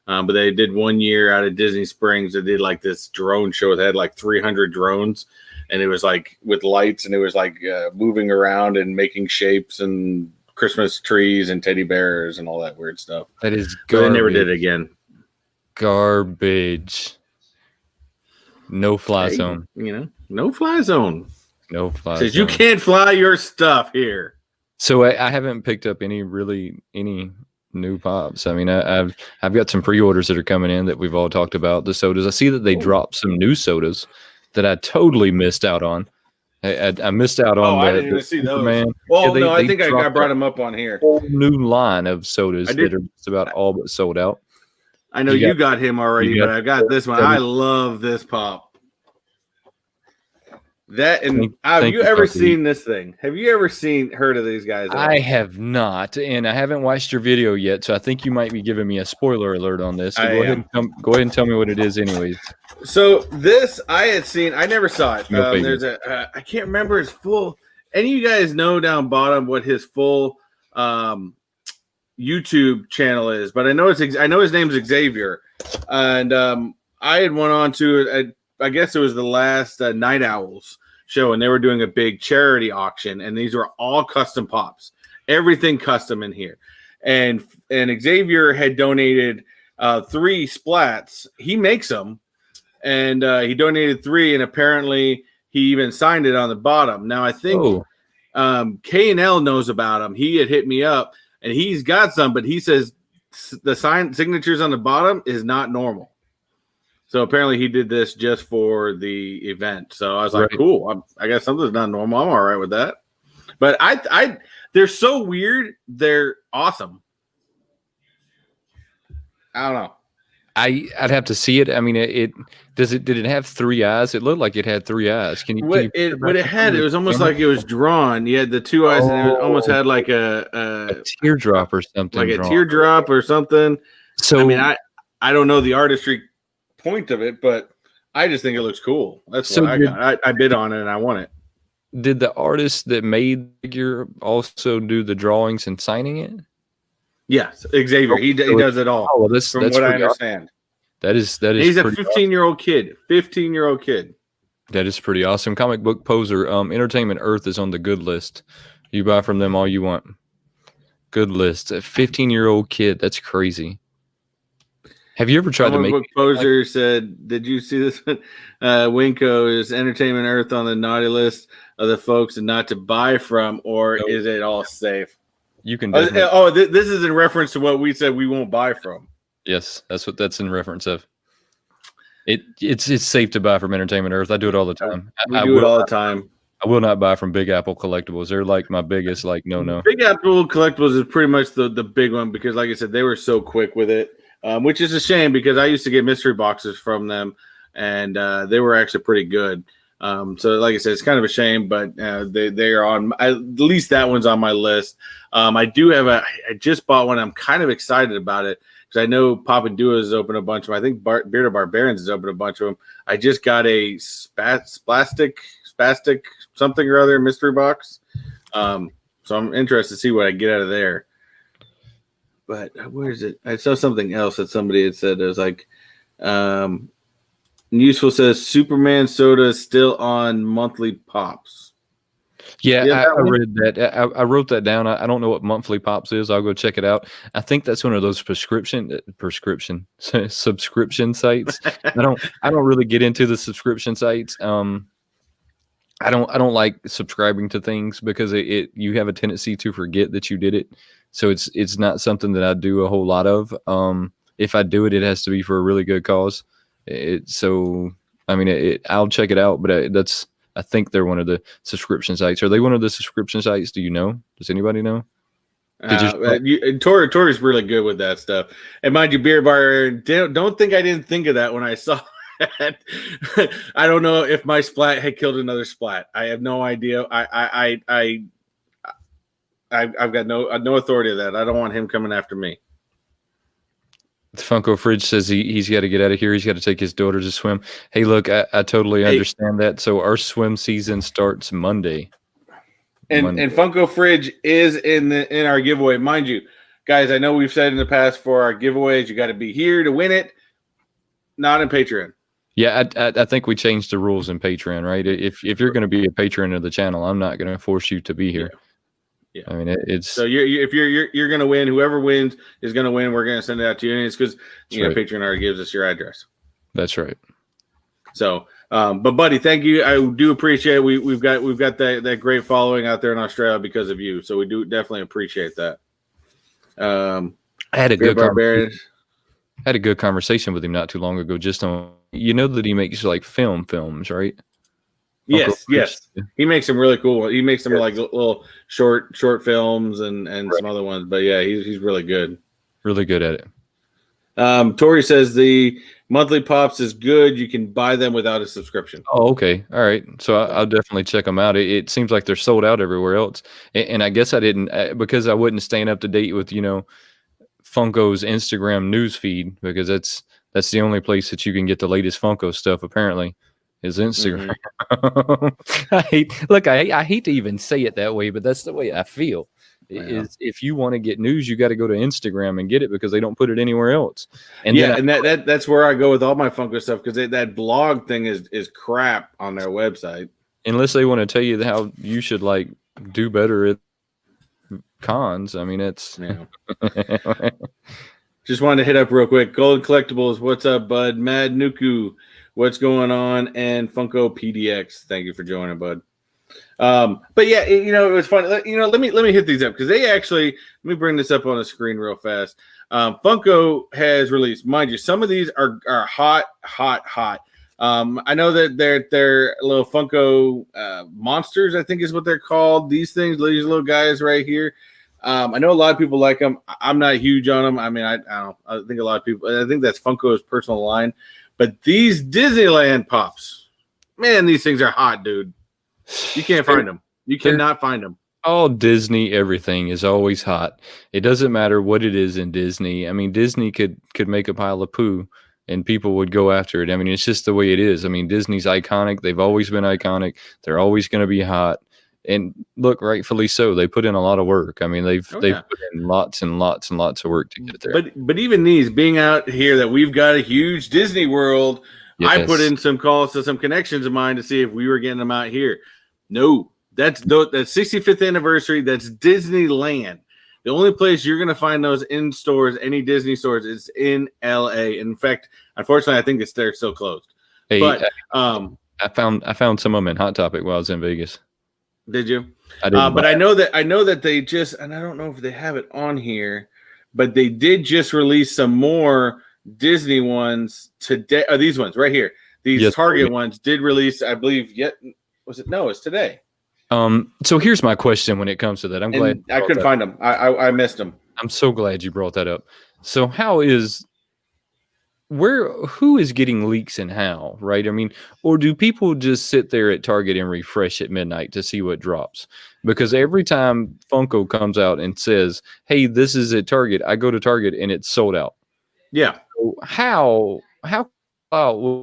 But they did 1 year out of Disney Springs. They did like this drone show. They had like 300 drones, and it was like with lights, and it was like moving around and making shapes and Christmas trees and teddy bears and all that weird stuff. That is garbage. But they never did it again. Garbage. No fly zone. No fly zone. No fly Says zone. you can't fly your stuff here. So I haven't picked up any new pops. I mean, I've got some pre-orders that are coming in that we've all talked about. The sodas. I see that they dropped some new sodas that I totally missed out on. I missed out on. I didn't even see those. Man. Well, no, I think I brought them up on here. Whole new line of sodas that are just about all but sold out. I know you got him already, but I got this one. I love this pop. That and have you ever seen this thing? Have you ever heard of these guys? I have not, and I haven't watched your video yet, so I think you might be giving me a spoiler alert on this. So go ahead and tell me what it is, anyways. So this I had seen. I never saw it. There's I can't remember his full. Any of you guys know down bottom what his full YouTube channel is? But I know his name's Xavier, and I had went on to I guess it was the last Night Owls show, and they were doing a big charity auction, and these were all custom pops, everything custom in here. And Xavier had donated 3 splats. He makes them, and he donated 3, and apparently he even signed it on the bottom. Now I think K&L knows about him. He had hit me up, and he's got some, but he says the signatures on the bottom is not normal. So apparently he did this just for the event. So I was like, cool. I guess something's not normal. I'm all right with that. But they're so weird. They're awesome. I don't know. I'd have to see it. I mean, did it have 3 eyes? It looked like it had 3 eyes. Can you it was almost like it was drawn. You had the 2 eyes, and it almost had like a teardrop or something. Like a teardrop or something. So I mean, I don't know the artistry point of it, but I just think it looks cool. That's what I got. I bid on it and I won it. Did the artist that made the figure also do the drawings and signing it? Yes, Xavier. He does it all. Oh, well, that's what I understand. That is. He's a 15-year-old kid. 15-year-old kid. That is pretty awesome. Comic Book Poser. Entertainment Earth is on the good list. You buy from them all you want. Good list. A 15-year-old kid. That's crazy. Have you ever tried to make Book Poser said, did you see this one? WayneKo is Entertainment Earth on the naughty list of the folks and not to buy from, or is it all safe? You can. This is in reference to what we said we won't buy from. Yes, that's what that's in reference of. It's safe to buy from Entertainment Earth. I do it all the time. We do it all the time. I will not buy from Big Apple Collectibles. They're like my biggest no. Big Apple Collectibles is pretty much the big one because, like I said, they were so quick with it. Which is a shame because I used to get mystery boxes from them, and they were actually pretty good. So, like I said, it's kind of a shame, but they are on. At least that one's on my list. I do have I just bought one. I'm kind of excited about it because I know Papa Dua has opened a bunch of them. I think Bearded Barbarians has opened a bunch of them. I just got a spastic something or other mystery box. So I'm interested to see what I get out of there. But where is it? I saw something else that somebody had said. It was like, Useful says Superman soda is still on monthly pops. Yeah, I read that. I wrote that down. I don't know what monthly pops is. I'll go check it out. I think that's one of those subscription sites. I don't really get into the subscription sites. I don't like subscribing to things because you have a tendency to forget that you did it. So it's not something that I do a whole lot of. If I do it, it has to be for a really good cause. So I mean, I'll check it out, but I think they're one of the subscription sites. Are they one of the subscription sites? Do you know? Does anybody know? Tori's really good with that stuff. And mind you, Beer Bar, don't think I didn't think of that when I saw that. I don't know if my splat had killed another splat. I have no idea. I've got no authority of that. I don't want him coming after me. The Funko Fridge says he's got to get out of here. He's got to take his daughter to swim. Hey, look, I totally understand that. So our swim season starts Monday. And Funko Fridge is in our giveaway. Mind you, guys, I know we've said in the past for our giveaways, you got to be here to win it, not in Patreon. Yeah, I think we changed the rules in Patreon, right? If you're going to be a patron of the channel, I'm not going to force you to be here. Yeah. I mean, it's so if you're going to win, whoever wins is going to win. We're going to send it out to you, and it's because Patreon already gives us your address. That's right. So, but buddy, thank you. I do appreciate it. We've got that great following out there in Australia because of you. So we do definitely appreciate that. I had a good conversation with him not too long ago. Just on, that he makes like films, right? Yes. He makes them really cool. He makes them like little short films and some other ones. But yeah, he's really good. Really good at it. Tori says the monthly pops is good. You can buy them without a subscription. Oh, okay. All right. So I'll definitely check them out. It seems like they're sold out everywhere else. And I guess I didn't, because I wasn't staying up to date with, Funko's Instagram news feed, because that's the only place that you can get the latest Funko stuff, apparently, is Instagram. Mm-hmm. I hate to even say it that way, but that's the way I feel. Is if you want to get news, you got to go to Instagram and get it, because they don't put it anywhere else. And that's where I go with all my Funko stuff, because that blog thing is crap on their website. Unless they want to tell you how you should do better at cons. I mean, it's just wanted to hit up real quick. Golden Collectibles, what's up, bud? Mad Nuku, what's going on? And Funko PDX, thank you for joining, bud. But yeah, it was funny. Let me hit these up, because they actually, let me bring this up on the screen real fast. Funko has released, mind you, some of these are hot. I know that they're little Funko monsters, I think is what they're called. These little guys right here. I know a lot of people like them. I'm not huge on them. I mean, I don't. I think a lot of people. I think that's Funko's personal line. But these Disneyland pops, man, these things are hot, dude. You can't find them. You cannot find them. All Disney, everything is always hot. It doesn't matter what it is in Disney. I mean, Disney could make a pile of poo and people would go after it. I mean, it's just the way it is. I mean, Disney's iconic. They've always been iconic. They're always going to be hot. And look, rightfully so. They put in a lot of work. I mean, they've put in lots and lots and lots of work to get there. But even these, being out here that we've got a huge Disney World, yes. I put in some calls to some connections of mine to see if we were getting them out here. No, that's 65th anniversary. That's Disneyland. The only place you're going to find those in stores, any Disney stores, is in LA. In fact, unfortunately, I think they're still closed. Hey, but I found some of them in Hot Topic while I was in Vegas. Did you? I didn't. But I know that they just, and I don't know if they have it on here, but they did just release some more Disney ones today. These ones right here. These Target ones did release, I believe. Was it? No, it's today. So here's my question when it comes to that. I'm glad I couldn't find them. I missed them. I'm so glad you brought that up. So who is getting leaks and how, right? I mean, or do people just sit there at Target and refresh at midnight to see what drops? Because every time Funko comes out and says, hey, this is at Target, I go to Target and it's sold out. Yeah. So how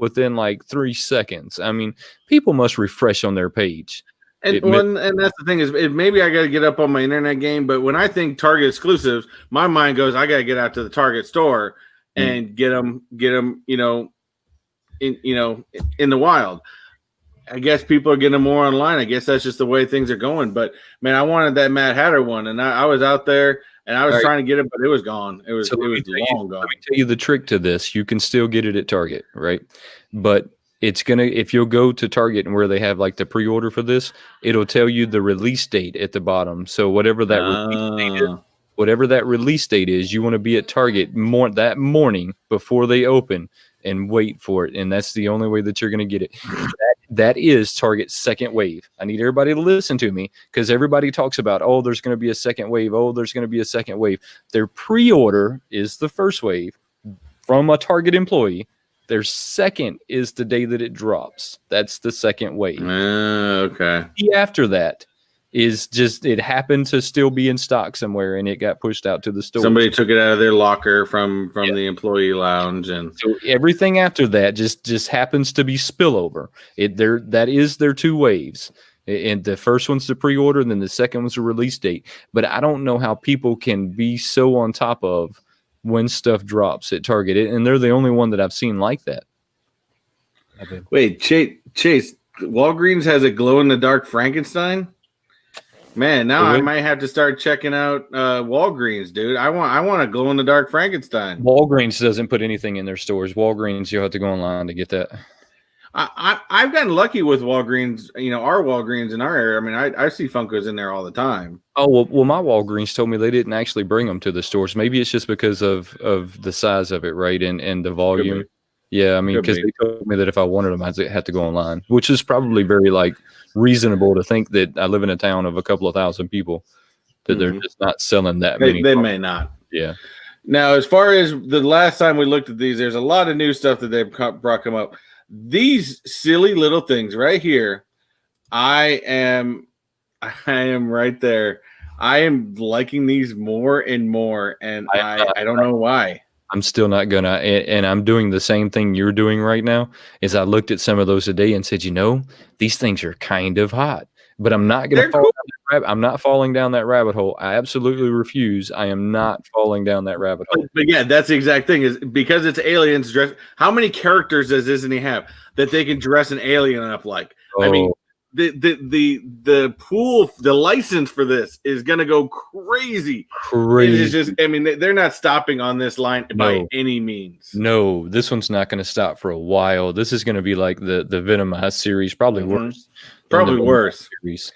within like 3 seconds? I mean, people must refresh on their page. And that's the thing is, maybe I got to get up on my internet game, but when I think Target exclusives, my mind goes, I got to get out to the Target store and get them, in the wild. I guess people are getting them more online. I guess that's just the way things are going. But man, I wanted that Mad Hatter one, and I was out there and I was trying to get it, but it was gone. It was long gone. Let me tell you the trick to this. You can still get it at Target, right? But if you'll go to Target and where they have like the pre-order for this, it'll tell you the release date at the bottom. So whatever that release date is, whatever that release date is, you want to be at Target that morning before they open and wait for it. And that's the only way that you're going to get it. That is Target's second wave. I need everybody to listen to me, because everybody talks about, oh, there's going to be a second wave. Oh, there's going to be a second wave. Their pre-order is the first wave from a Target employee. Their second is the day that it drops. That's the second wave. Okay. After that is just, it happened to still be in stock somewhere, and it got pushed out to the store. Somebody took it out of their locker from the employee lounge, and so everything after that just happens to be spillover. That is their two waves, and the first one's the pre-order, and then the second one's the release date. But I don't know how people can be so on top of when stuff drops at Target, and they're the only one that I've seen like that. Wait, Chase, Walgreens has a glow-in-the-dark Frankenstein? Man, now I might have to start checking out Walgreens, dude. I want a glow-in-the-dark Frankenstein. Walgreens doesn't put anything in their stores. Walgreens, you'll have to go online to get that. I've gotten lucky with Walgreens, our Walgreens in our area. I mean, I see Funkos in there all the time. Oh, well, my Walgreens told me they didn't actually bring them to the stores. Maybe it's just because of the size of it, right, and the volume. Yeah, I mean, because they told me that if I wanted them, I'd have to go online, which is probably very reasonable to think that I live in a town of a couple of thousand people, that they're just not selling that many. They may not. Yeah. Now, as far as the last time we looked at these, there's a lot of new stuff that they've brought come up. These silly little things right here, I am right there. I am liking these more and more, and I don't know why. I'm still not gonna, and I'm doing the same thing you're doing right now. Is I looked at some of those today and said, these things are kind of hot, but I'm not gonna fall. Cool. I'm not falling down that rabbit hole. I absolutely refuse. I am not falling down that rabbit hole. But yeah, that's the exact thing. Is because it's aliens dressed. How many characters does Disney have that they can dress an alien up like? I mean, the pool, the license for this is gonna go crazy. It's just, I mean, they're not stopping on this line by any means. No, this one's not going to stop for a while. This is going to be like the Venomized series, probably worse. Probably worse. Series.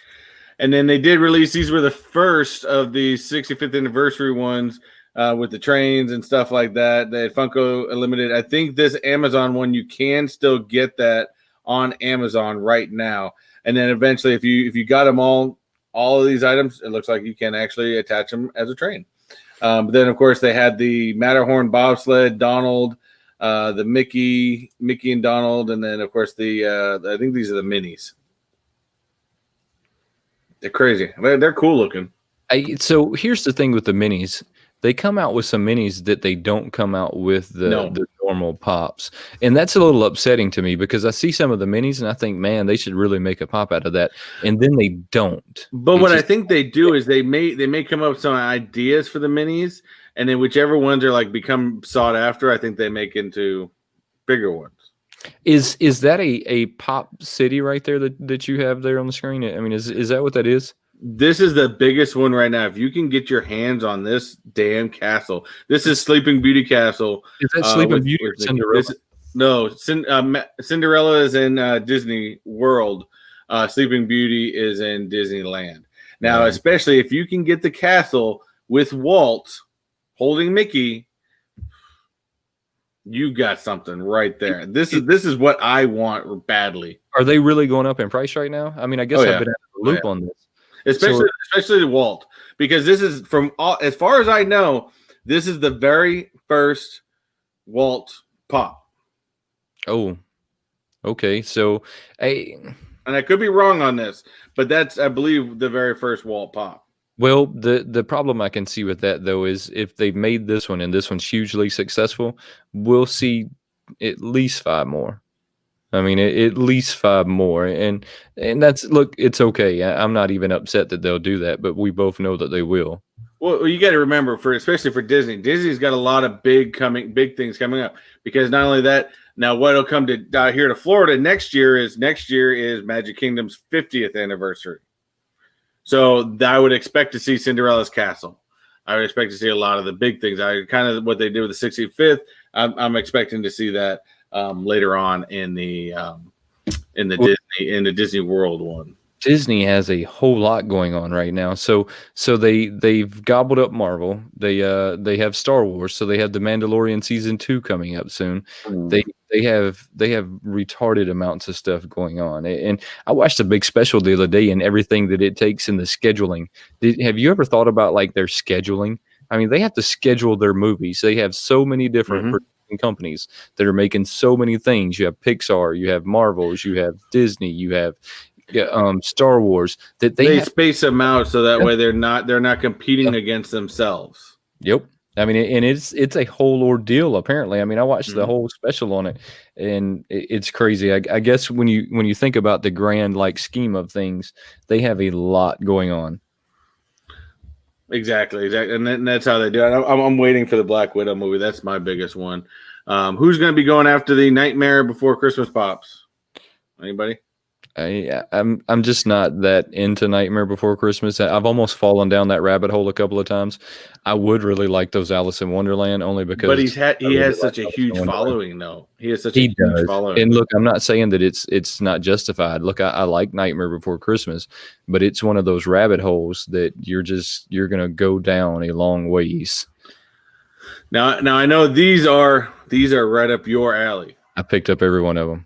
And then they did release, these were the first of the 65th anniversary ones with the trains and stuff like that. That Funko Limited. I think this Amazon one, you can still get that on Amazon right now. And then eventually, if you got them all of these items, it looks like you can actually attach them as a train. But then, of course, they had the Matterhorn bobsled, Donald, the Mickey and Donald, and then, of course, I think these are the minis. They're crazy. They're cool looking. So here's the thing with the minis. They come out with some minis that they don't come out with the normal pops. And that's a little upsetting to me, because I see some of the minis and I think, man, they should really make a pop out of that. And then they don't. But what I think they do is they may come up with some ideas for the minis, and then whichever ones are become sought after, I think they make into bigger ones. Is that a pop city right there that you have there on the screen? I mean, is that what that is? This is the biggest one right now. If you can get your hands on this damn castle, this is Sleeping Beauty Castle. Is that Sleeping Beauty or Cinderella? Cinderella is in Disney World. Sleeping Beauty is in Disneyland. Now, especially if you can get the castle with Walt holding Mickey, you got something right there. This is what I want badly. Are they really going up in price right now? I mean, I guess I've been out of the loop on this. Especially Walt, because this is as far as I know, this is the very first Walt pop. Oh, okay. So, and I could be wrong on this, but that's, I believe, the very first Walt pop. Well, the problem I can see with that, though, is if they made this one and this one's hugely successful, we'll see at least 5 more. I mean, at least 5 more, and that's, look, it's okay. I'm not even upset that they'll do that, but we both know that they will. Well, you got to remember, especially for Disney, Disney's got a lot of big things coming up, because not only that, now what'll come to here to Florida next year is Magic Kingdom's 50th anniversary. So I would expect to see Cinderella's castle. I would expect to see a lot of the big things. I kind of what they did with the 65th. I'm expecting to see that later on in the Disney World one. Disney has a whole lot going on right now. So they've gobbled up Marvel. They have Star Wars. So they have the Mandalorian season 2 coming up soon. They they have retarded amounts of stuff going on. And I watched a big special the other day and everything that it takes in the scheduling. Have you ever thought about like their scheduling? I mean, they have to schedule their movies. They have so many different production companies that are making so many things. You have Pixar, you have Marvels, you have Disney, you have Star Wars, that they have, space them out so that way they're not competing against themselves. Yep. I mean, and it's a whole ordeal. Apparently, I mean, I watched the whole special on it, and it's crazy. I guess when you think about the grand like scheme of things, they have a lot going on. Exactly, and that's how they do it. I'm waiting for the Black Widow movie. That's my biggest one. Who's going to be going after the Nightmare Before Christmas Pops? Anybody? I'm just not that into Nightmare Before Christmas. I've almost fallen down that rabbit hole a couple of times. I would really like those Alice in Wonderland only because. But he has such a huge following, though. He has such a huge following. And look, I'm not saying that it's not justified. Look, I like Nightmare Before Christmas, but it's one of those rabbit holes that you're gonna go down a long ways. Now I know these are right up your alley. I picked up every one of them.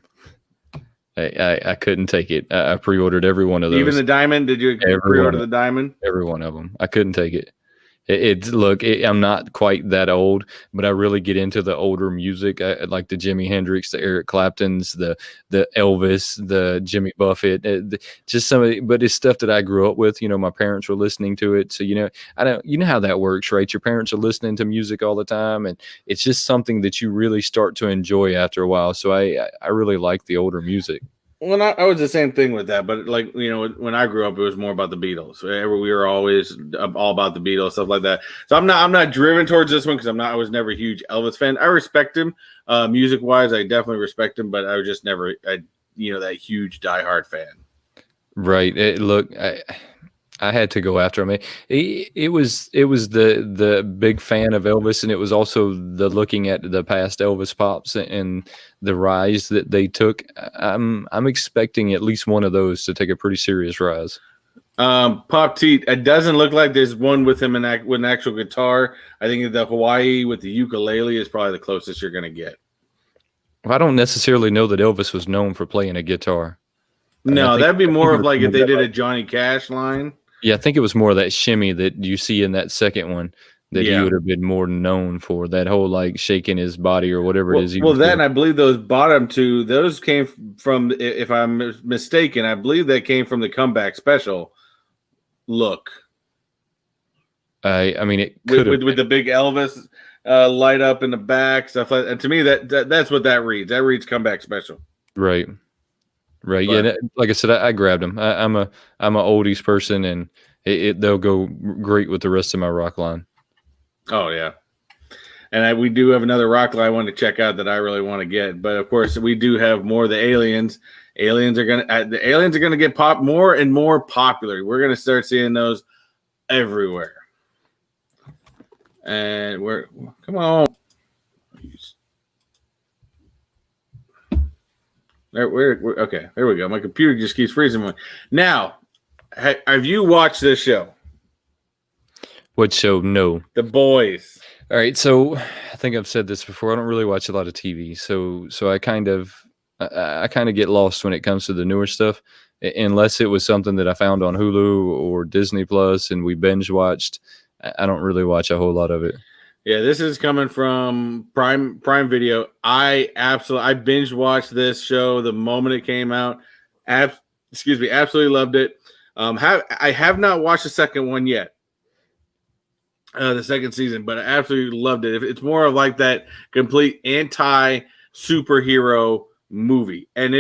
I couldn't take it. I pre-ordered every one of those. Even the diamond? Did you pre-order the diamond? Every one of them. I couldn't take it. I'm not quite that old, but I really get into the older music. I like the Jimi Hendrix, the Eric Claptons, the Elvis, the Jimmy Buffett, just but it's stuff that I grew up with. You know, my parents were listening to it. So, you know how that works, right? Your parents are listening to music all the time, and it's just something that you really start to enjoy after a while. So I really like the older music. Well, I was the same thing with that, but like, you know, when I grew up, it was more about the Beatles. We were always all about the Beatles, stuff like that. So I'm not driven towards this one because I was never a huge Elvis fan. I respect him, music wise. I definitely respect him, but I was just never, that huge diehard fan. Right. I had to go after him. It was the big fan of Elvis, and it was also the looking at the past Elvis pops and the rise that they took. I'm expecting at least one of those to take a pretty serious rise. Pop Teat, it doesn't look like there's one with him with an actual guitar. I think the Hawaii with the ukulele is probably the closest you're going to get. Well, I don't necessarily know that Elvis was known for playing a guitar. No, that'd be more of like if they did a Johnny Cash line. Yeah, I think it was more of that shimmy that you see in that second one that he would have been more known for, that whole like shaking his body or whatever it is. Well, then I believe those bottom two, those came from, if I'm mistaken, I believe that came from the Comeback Special look. I mean, it could with the big Elvis light up in the back, stuff like that. And to me, that's what that reads. That reads Comeback Special. Right. Right. But, yeah. Like I said, I grabbed them. I'm a oldies person, and they'll go great with the rest of my rock line. Oh yeah. And we do have another rock line I want to check out that I really want to get. But of course, we do have more of the aliens. The aliens are gonna get more and more popular. We're gonna start seeing those everywhere. And come on. Okay, there we go. My computer just keeps freezing. Now, have you watched this show? What show? No. The Boys. All right, so I think I've said this before. I don't really watch a lot of TV, so I kind of get lost when it comes to the newer stuff, unless it was something that I found on Hulu or Disney Plus and we binge watched. I don't really watch a whole lot of it. Yeah, this is coming from Prime Video. I binge watched this show the moment it came out. Absolutely loved it. I have not watched the second one yet. The second season, but I absolutely loved it. It's more of like that complete anti-superhero movie, and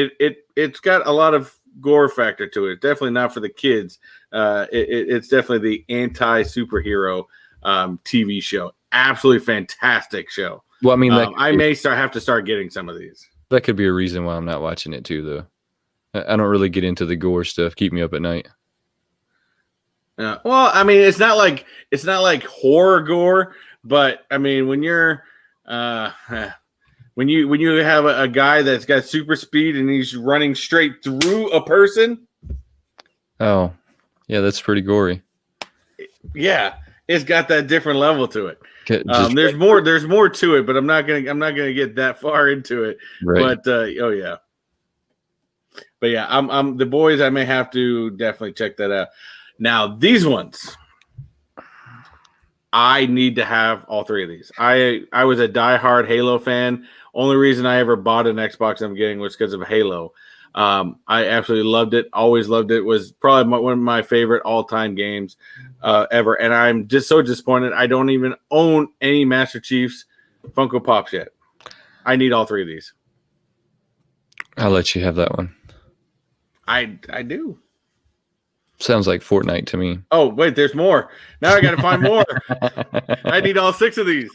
it's got a lot of gore factor to it. Definitely not for the kids. It's definitely the anti-superhero TV show. Absolutely fantastic show. Well, I mean, I may have to start getting some of these. That could be a reason why I'm not watching it too, though. I don't really get into the gore stuff. Keep me up at night. Well, I mean, it's not like horror gore, but I mean, when you're when you have a guy that's got super speed and he's running straight through a person, Oh, yeah, that's pretty gory. Yeah, it's got that different level to it. Just There's more to it, but I'm not gonna get that far into it. right. But oh yeah. But yeah, I'm the boys. I may have to definitely check that out. Now these ones, I need to have all three of these. I was a diehard Halo fan. Only reason I ever bought an Xbox I'm getting was because of Halo. I absolutely loved it. Always loved it. Was probably one of my favorite all-time games ever. And I'm just so disappointed. I don't even own any Master Chiefs Funko Pops yet. I need all three of these. I'll let you have that one. I do. Sounds like Fortnite to me. Oh, wait, there's more. Now I got to find more. I need all 6 of these.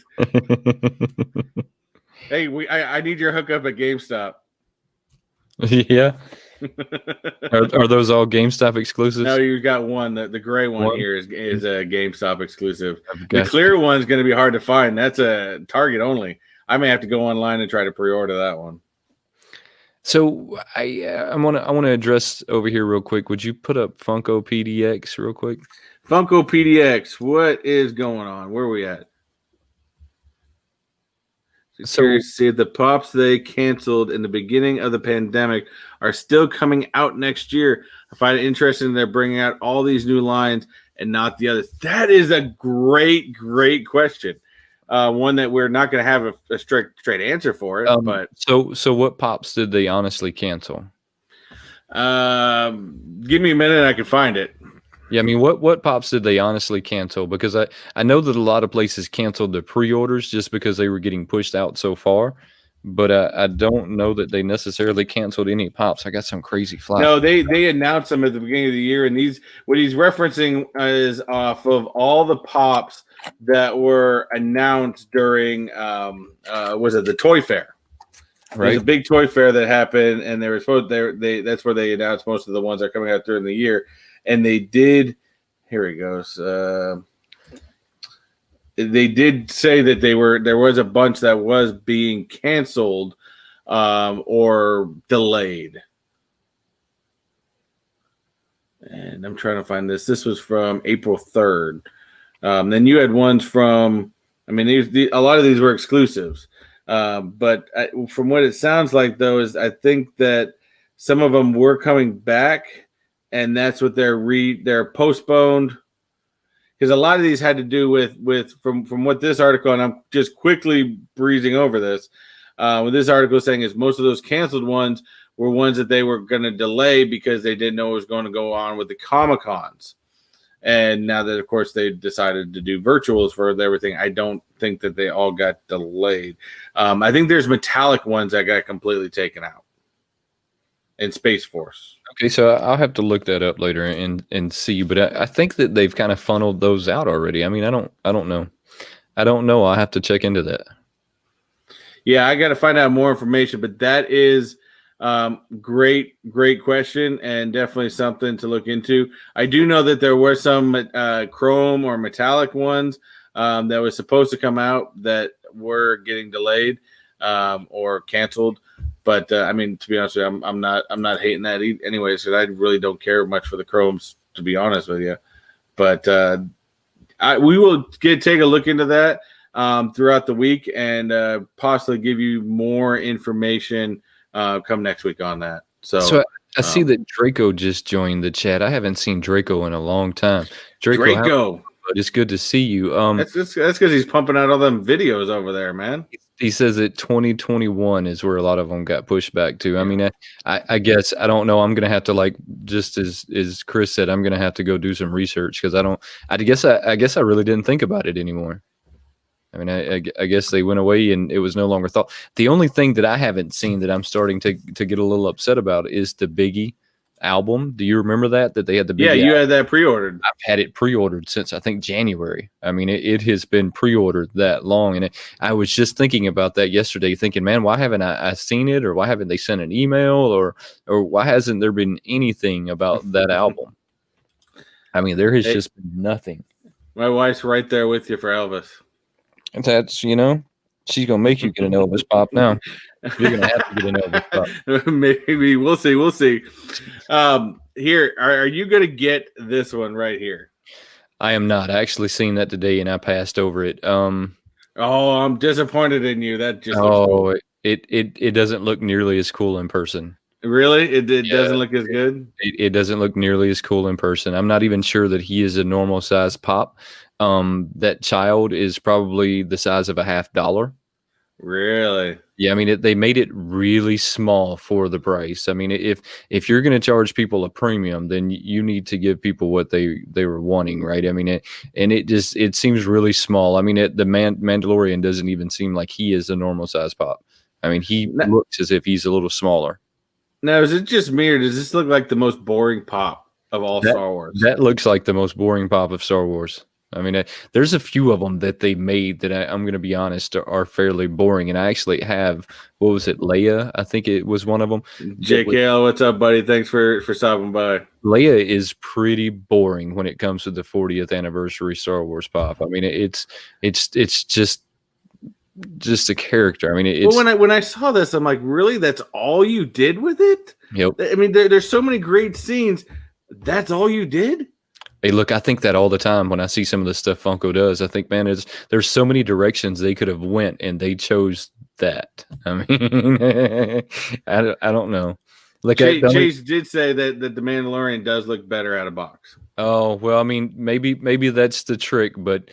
Hey, I need your hookup at GameStop. Yeah. Are those all GameStop exclusives? No, you got one. The gray one here is a GameStop exclusive. The clear one's going to be hard to find. That's a Target only. I may have to go online and try to pre-order that one. So I want to address over here real quick. Would you put up Funko PDX real quick? Funko PDX. What is going on? Where are we at? So see, the pops they canceled in the beginning of the pandemic are still coming out next year. I find it interesting they're bringing out all these new lines and not the others. That is a great question. One that we're not going to have a straight answer for it. But so what pops did they honestly cancel? Give me a minute, and I can find it. Yeah, I mean, what pops did they honestly cancel? Because I know that a lot of places canceled the pre-orders just because they were getting pushed out so far, but I don't know that they necessarily canceled any pops. I got some crazy flash. No, they announced them at the beginning of the year, and what he's referencing is off of all the pops that were announced during was it the Toy Fair? Right, there's a big Toy Fair that happened, and they were supposed that's where they announced most of the ones that are coming out during the year. And they did. Here he goes. They did say that there was a bunch that was being canceled or delayed. And I'm trying to find this. This was from April 3rd. Then you had ones from. I mean, a lot of these were exclusives. But from what it sounds like, though, is I think that some of them were coming back. And that's what they're postponed, because a lot of these had to do with from what this article, and I'm just quickly breezing over this. What this article is saying is most of those canceled ones were ones that they were going to delay because they didn't know what was going to go on with the Comic-Cons. And now that, of course, they decided to do virtuals for everything, I don't think that they all got delayed. I think there's metallic ones that got completely taken out in Space Force. Okay, so I'll have to look that up later and see, but I think that they've kind of funneled those out already. I mean, I don't know. I'll have to check into that. Yeah, I got to find out more information, but that is great question, and definitely something to look into. I do know that there were some chrome or metallic ones that was supposed to come out that were getting delayed or canceled. But I mean, to be honest with you, I'm not hating that anyways, because I really don't care much for the chromes, to be honest with you. But we will take a look into that throughout the week and possibly give you more information come next week on that. So I see that Draco just joined the chat. I haven't seen Draco in a long time. Draco. But it's good to see you. That's because he's pumping out all them videos over there, man. He says that 2021 is where a lot of them got pushed back to. I mean, I guess I don't know. I'm gonna have to, like, just as Chris said, I'm gonna have to go do some research because I guess I really didn't think about it anymore. I mean, I guess they went away and it was no longer thought. The only thing that I haven't seen that I'm starting to get a little upset about is the Biggie album. Do you remember that they had the Biggie album? Had that pre-ordered. I've had it pre-ordered since I think January. I mean, it has been pre-ordered that long, and I was just thinking about that yesterday, thinking, man, why haven't I seen it, or why haven't they sent an email, or why hasn't there been anything about that album? I mean, there has just been nothing. My wife's right there with you for Elvis. That's, she's gonna make you get an Elvis pop now. You're gonna have to get an Elvis pop. Maybe we'll see. We'll see. Here, are you gonna get this one right here? I am not. I actually seen that today, and I passed over it. Oh, I'm disappointed in you. That just looks cool. It doesn't look nearly as cool in person. Really? It doesn't look as good? It doesn't look nearly as cool in person. I'm not even sure that he is a normal size pop. That child is probably the size of a $50. Really? Yeah, I mean, they made it really small for the price. I mean, if you're going to charge people a premium, then you need to give people what they were wanting, right? I mean, it seems really small. I mean, the Mandalorian doesn't even seem like he is a normal size pop. I mean, he looks as if he's a little smaller. Now, is it just me, or does this look like the most boring pop of all Star Wars? That looks like the most boring pop of Star Wars. I mean, there's a few of them that they made that I'm going to be honest are fairly boring. And I actually have, what was it, Leia? I think it was one of them. JKL, what's up, buddy? Thanks for stopping by. Leia is pretty boring when it comes to the 40th anniversary Star Wars pop. I mean, it's just a character. I mean, it's. Well, when I saw this, I'm like, really? That's all you did with it? Yep. I mean, there's so many great scenes. That's all you did? Hey, look, I think that all the time when I see some of the stuff Funko does. I think, man, there's so many directions they could have went, and they chose that. I mean, I don't know. Like Chase did say that the Mandalorian does look better out of box. Oh well, I mean, maybe that's the trick, but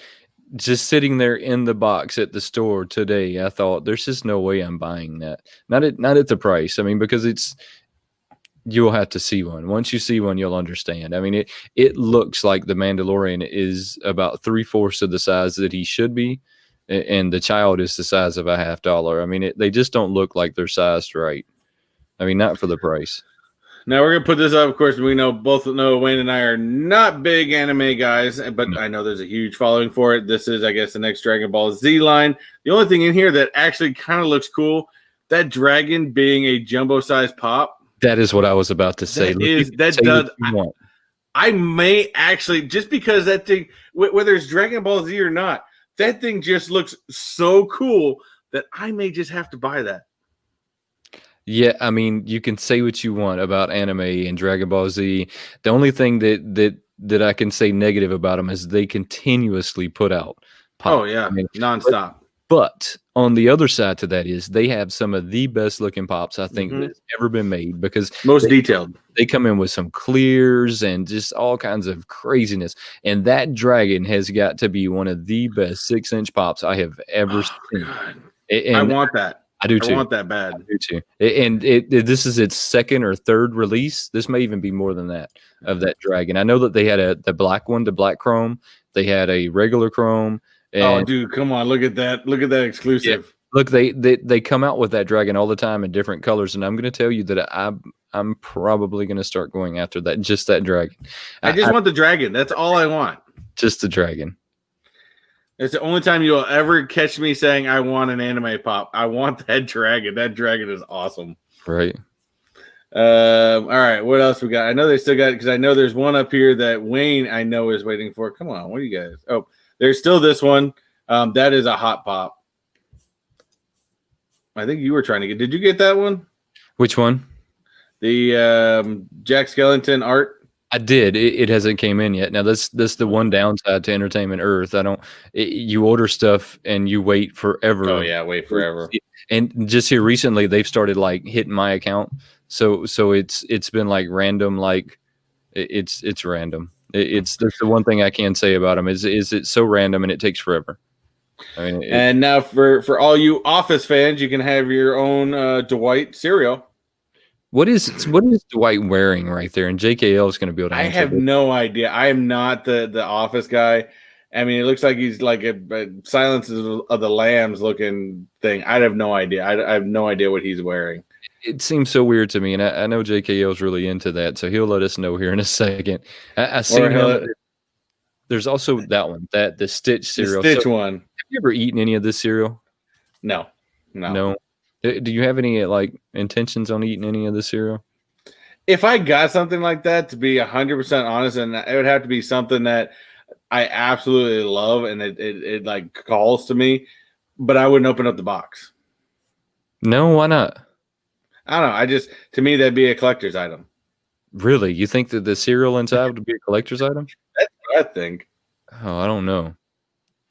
just sitting there in the box at the store today, I thought there's just no way I'm buying that. Not at the price. I mean, because you'll have to see one. Once you see one, you'll understand. I mean, it looks like the Mandalorian is about 3/4 of the size that he should be, and the child is the size of a $50. I mean, they just don't look like they're sized right. I mean, not for the price. Now we're gonna put this up. Of course, we both know Wayne and I are not big anime guys, but I know there's a huge following for it. This is, I guess, the next Dragon Ball Z line. The only thing in here that actually kind of looks cool, that dragon being a jumbo-sized pop. That is what I was about to say. I may actually, just because that thing, whether it's Dragon Ball Z or not, that thing just looks so cool that I may just have to buy that. Yeah, I mean, you can say what you want about anime and Dragon Ball Z. The only thing that I can say negative about them is they continuously put out pop. Oh yeah, I mean, nonstop. But on the other side to that is they have some of the best looking pops I think that's ever been made, because most detailed. They come in with some clears and just all kinds of craziness. And that dragon has got to be one of the best 6-inch pops I have ever seen. And I want that. I do too. I want that bad. I do too. And this is its second or third release. This may even be more than that of that dragon. I know that they had the black one, the black chrome. They had a regular chrome. Oh, dude, come on! Look at that! Look at that exclusive. Yeah. Look, they come out with that dragon all the time in different colors, and I'm going to tell you that I'm probably going to start going after that, just that dragon. I just want the dragon. That's all I want. Just the dragon. It's the only time you'll ever catch me saying I want an anime pop. I want that dragon. That dragon is awesome. Right. All right. What else we got? I know they still got, because I know there's one up here that Wayne I know is waiting for. Come on, what are you guys? Oh, there's still this one. That is a hot pop. I think you were trying to get. Did you get that one? Which one? The Jack Skellington art. I did. It hasn't came in yet. Now that's the one downside to Entertainment Earth. You order stuff and you wait forever. Oh yeah, wait forever. And just here recently, they've started like hitting my account. So it's been like random. Like it's random. That's the one thing I can say about them is it's so random and it takes forever. I mean, and now for all you Office fans, you can have your own Dwight cereal. What is Dwight wearing right there? And JKL is going to be able to answer. I have no idea. I am not the Office guy. I mean, it looks like he's like a Silence of the Lambs looking thing. I have no idea. I have no idea what he's wearing. It seems so weird to me, and I know JKL is really into that, so he'll let us know here in a second. I see him. There's also that one, the Stitch cereal. The Stitch one. Have you ever eaten any of this cereal? No. Do you have any like intentions on eating any of this cereal? If I got something like that, to be 100% honest, and it would have to be something that I absolutely love and it like calls to me, but I wouldn't open up the box. No, why not? I don't know. To me, that'd be a collector's item. Really? You think that the cereal inside would be a collector's item? That's what I think. Oh, I don't know.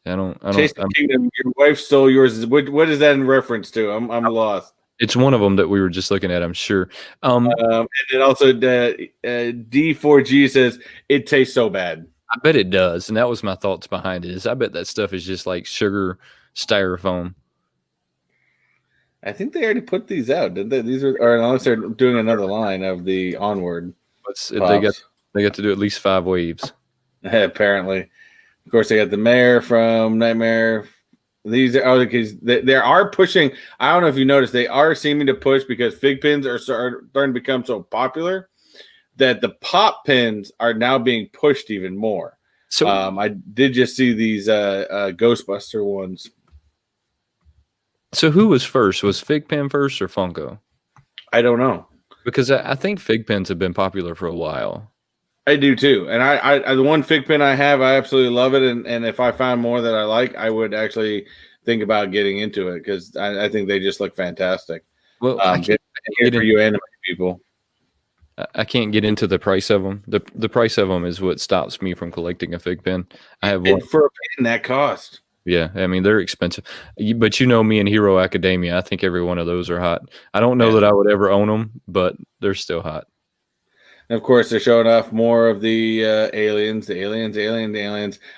I don't. Chase the Kingdom. Your wife stole yours. What is that in reference to? I'm lost. It's one of them that we were just looking at. I'm sure. And then also D4G says it tastes so bad. I bet it does, and that was my thoughts behind it. Is I bet that stuff is just like sugar styrofoam. I think they already put these out, didn't they? These are, or unless they're doing another line of the Onward. They got to do at least 5 waves. Apparently, of course, they got the mayor from Nightmare. These are because they are pushing. I don't know if you noticed, they are seeming to push because fig pins are starting to become so popular that the pop pins are now being pushed even more. So I did just see these Ghostbuster ones. So who was first? Was Fig Pen first or Funko? I don't know. Because I think Fig Pens have been popular for a while. I do too. And I the one Fig Pen I have, I absolutely love it. And if I find more that I like, I would actually think about getting into it because I think they just look fantastic. Well, I can't get for you anime people. I can't get into the price of them. The price of them is what stops me from collecting a Fig Pen. I have one for a pen that cost. Yeah, I mean, they're expensive. But you know me and Hero Academia, I think every one of those are hot. I don't know that I would ever own them, but they're still hot. And of course, they're showing off more of the aliens.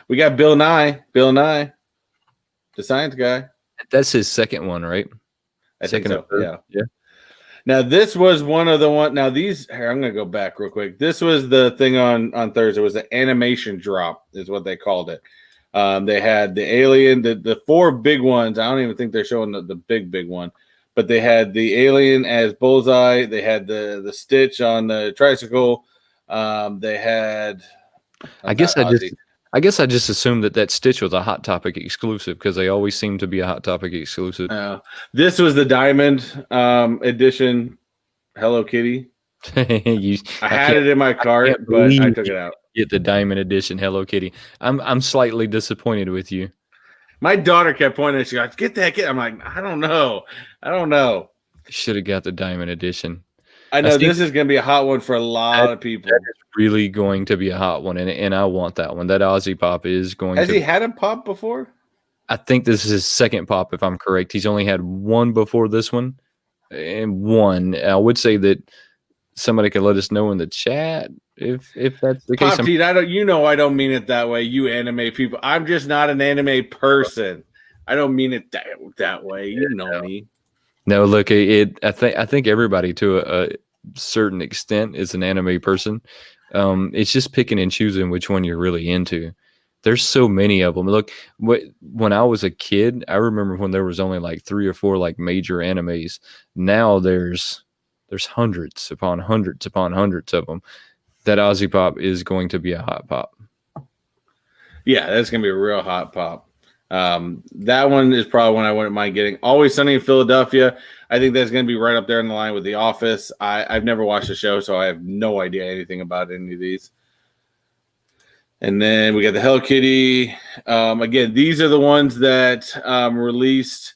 We got Bill Nye, the science guy. That's his second one, right? I think so, yeah. Now, this was one of the one. Now, these, here, I'm going to go back real quick. This was the thing on Thursday. It was the animation drop is what they called it. They had the alien, the 4 big ones. I don't even think they're showing the big one, but they had the alien as Bullseye. They had the Stitch on the tricycle. They had. I guess I just assumed that Stitch was a Hot Topic exclusive because they always seem to be a Hot Topic exclusive. This was the Diamond edition Hello Kitty. I had it in my cart, but I took it out. Get the Diamond Edition Hello Kitty. I'm slightly disappointed with you. My daughter kept pointing at. She goes, "Get that kid." I'm like, I don't know. Should have got the Diamond Edition. I know this is going to be a hot one for a lot of people. That is really going to be a hot one, and I want that one. That Aussie Pop is going. Has he had a pop before? I think this is his second pop, if I'm correct. He's only had one before this one, and one. I would say that somebody could let us know in the chat if that's the case. Pop, I don't mean it that way. You anime people, I'm just not an anime person. I don't mean it that way. You know me. No, look, I think everybody to a certain extent is an anime person. It's just picking and choosing which one you're really into. There's so many of them. Look, when I was a kid, I remember when there was only like 3 or 4 like major animes. Now there's hundreds upon hundreds upon hundreds of them. That Aussie Pop is going to be a hot pop. Yeah, that's going to be a real hot pop. That one is probably one I wouldn't mind getting. Always Sunny in Philadelphia. I think that's going to be right up there in the line with The Office. I've never watched the show, so I have no idea anything about any of these. And then we got the Hello Kitty. Again, these are the ones that released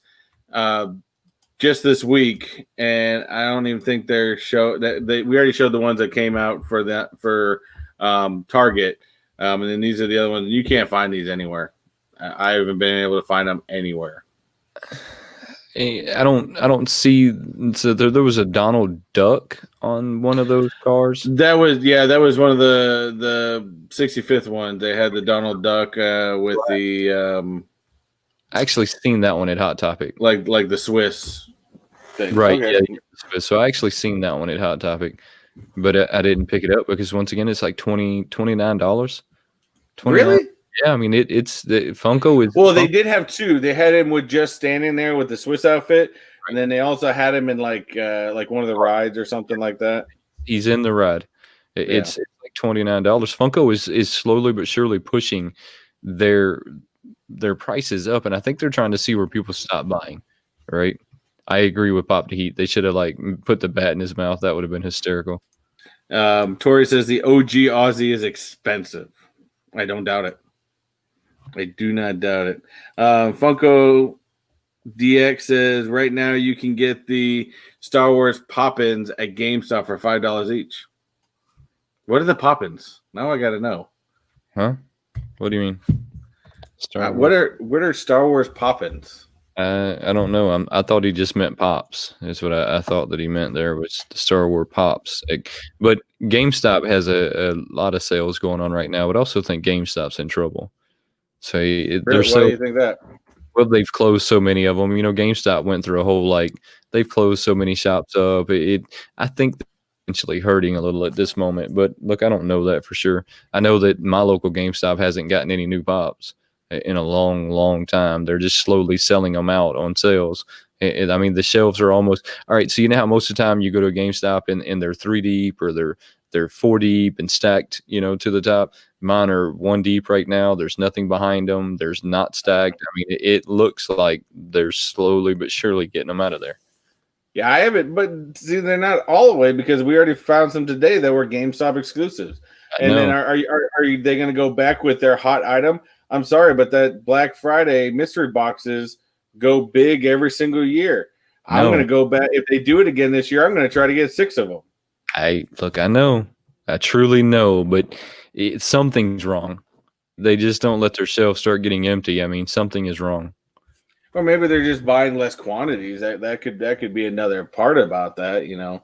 just this week, and I don't even think they're we already showed the ones that came out for Target, and then these are the other ones. You can't find these anywhere. I haven't been able to find them anywhere. I don't see. So there was a Donald Duck on one of those cars. That was one of the 65th ones. They had the Donald Duck with the. I actually seen that one at Hot Topic, like the Swiss thing. Right? Okay. Yeah. So I actually seen that one at Hot Topic, but I didn't pick it up because once again it's like $29. Really? Yeah, I mean it's the Funko is. Well, they did have 2. They had him with just standing there with the Swiss outfit, and then they also had him in like one of the rides or something like that. He's in the ride. It's like $29. Funko is slowly but surely pushing their prices up, and I think they're trying to see where people stop buying. Right? I agree with Pop to Heat. They should have like put the bat in his mouth. That would have been hysterical. Tori says the OG Aussie is expensive. I don't doubt it. I do not doubt it. Funko DX says right now you can get the Star Wars Pop-ins at GameStop for $5 each. What are the Pop-ins? Now I got to know. Huh? What do you mean? What are Star Wars Pop-ins? I don't know. I thought he just meant pops. Is what I thought that he meant there was the Star Wars pops. But GameStop has a lot of sales going on right now. But I also think GameStop's in trouble. So Why do you think that? Well, they've closed so many of them. GameStop went through a whole they've closed so many shops up. I think they're potentially hurting a little at this moment. But look, I don't know that for sure. I know that my local GameStop hasn't gotten any new pops in a long, long time. They're just slowly selling them out on sales. The shelves are almost all right. So how most of the time you go to a GameStop and they're 3 deep or they're 4 deep and stacked, to the top. Mine are 1 deep right now. There's nothing behind them. There's not stacked. It looks like they're slowly but surely getting them out of there. Yeah, I haven't, but see, they're not all the way because we already found some today that were GameStop exclusives. And then are they going to go back with their hot item? I'm sorry, but that Black Friday mystery boxes go big every single year. I'm going to go back. If they do it again this year, I'm going to try to get 6 of them. I know. I truly know, but something's wrong. They just don't let their shelves start getting empty. Something is wrong. Or maybe they're just buying less quantities. That could be another part about that,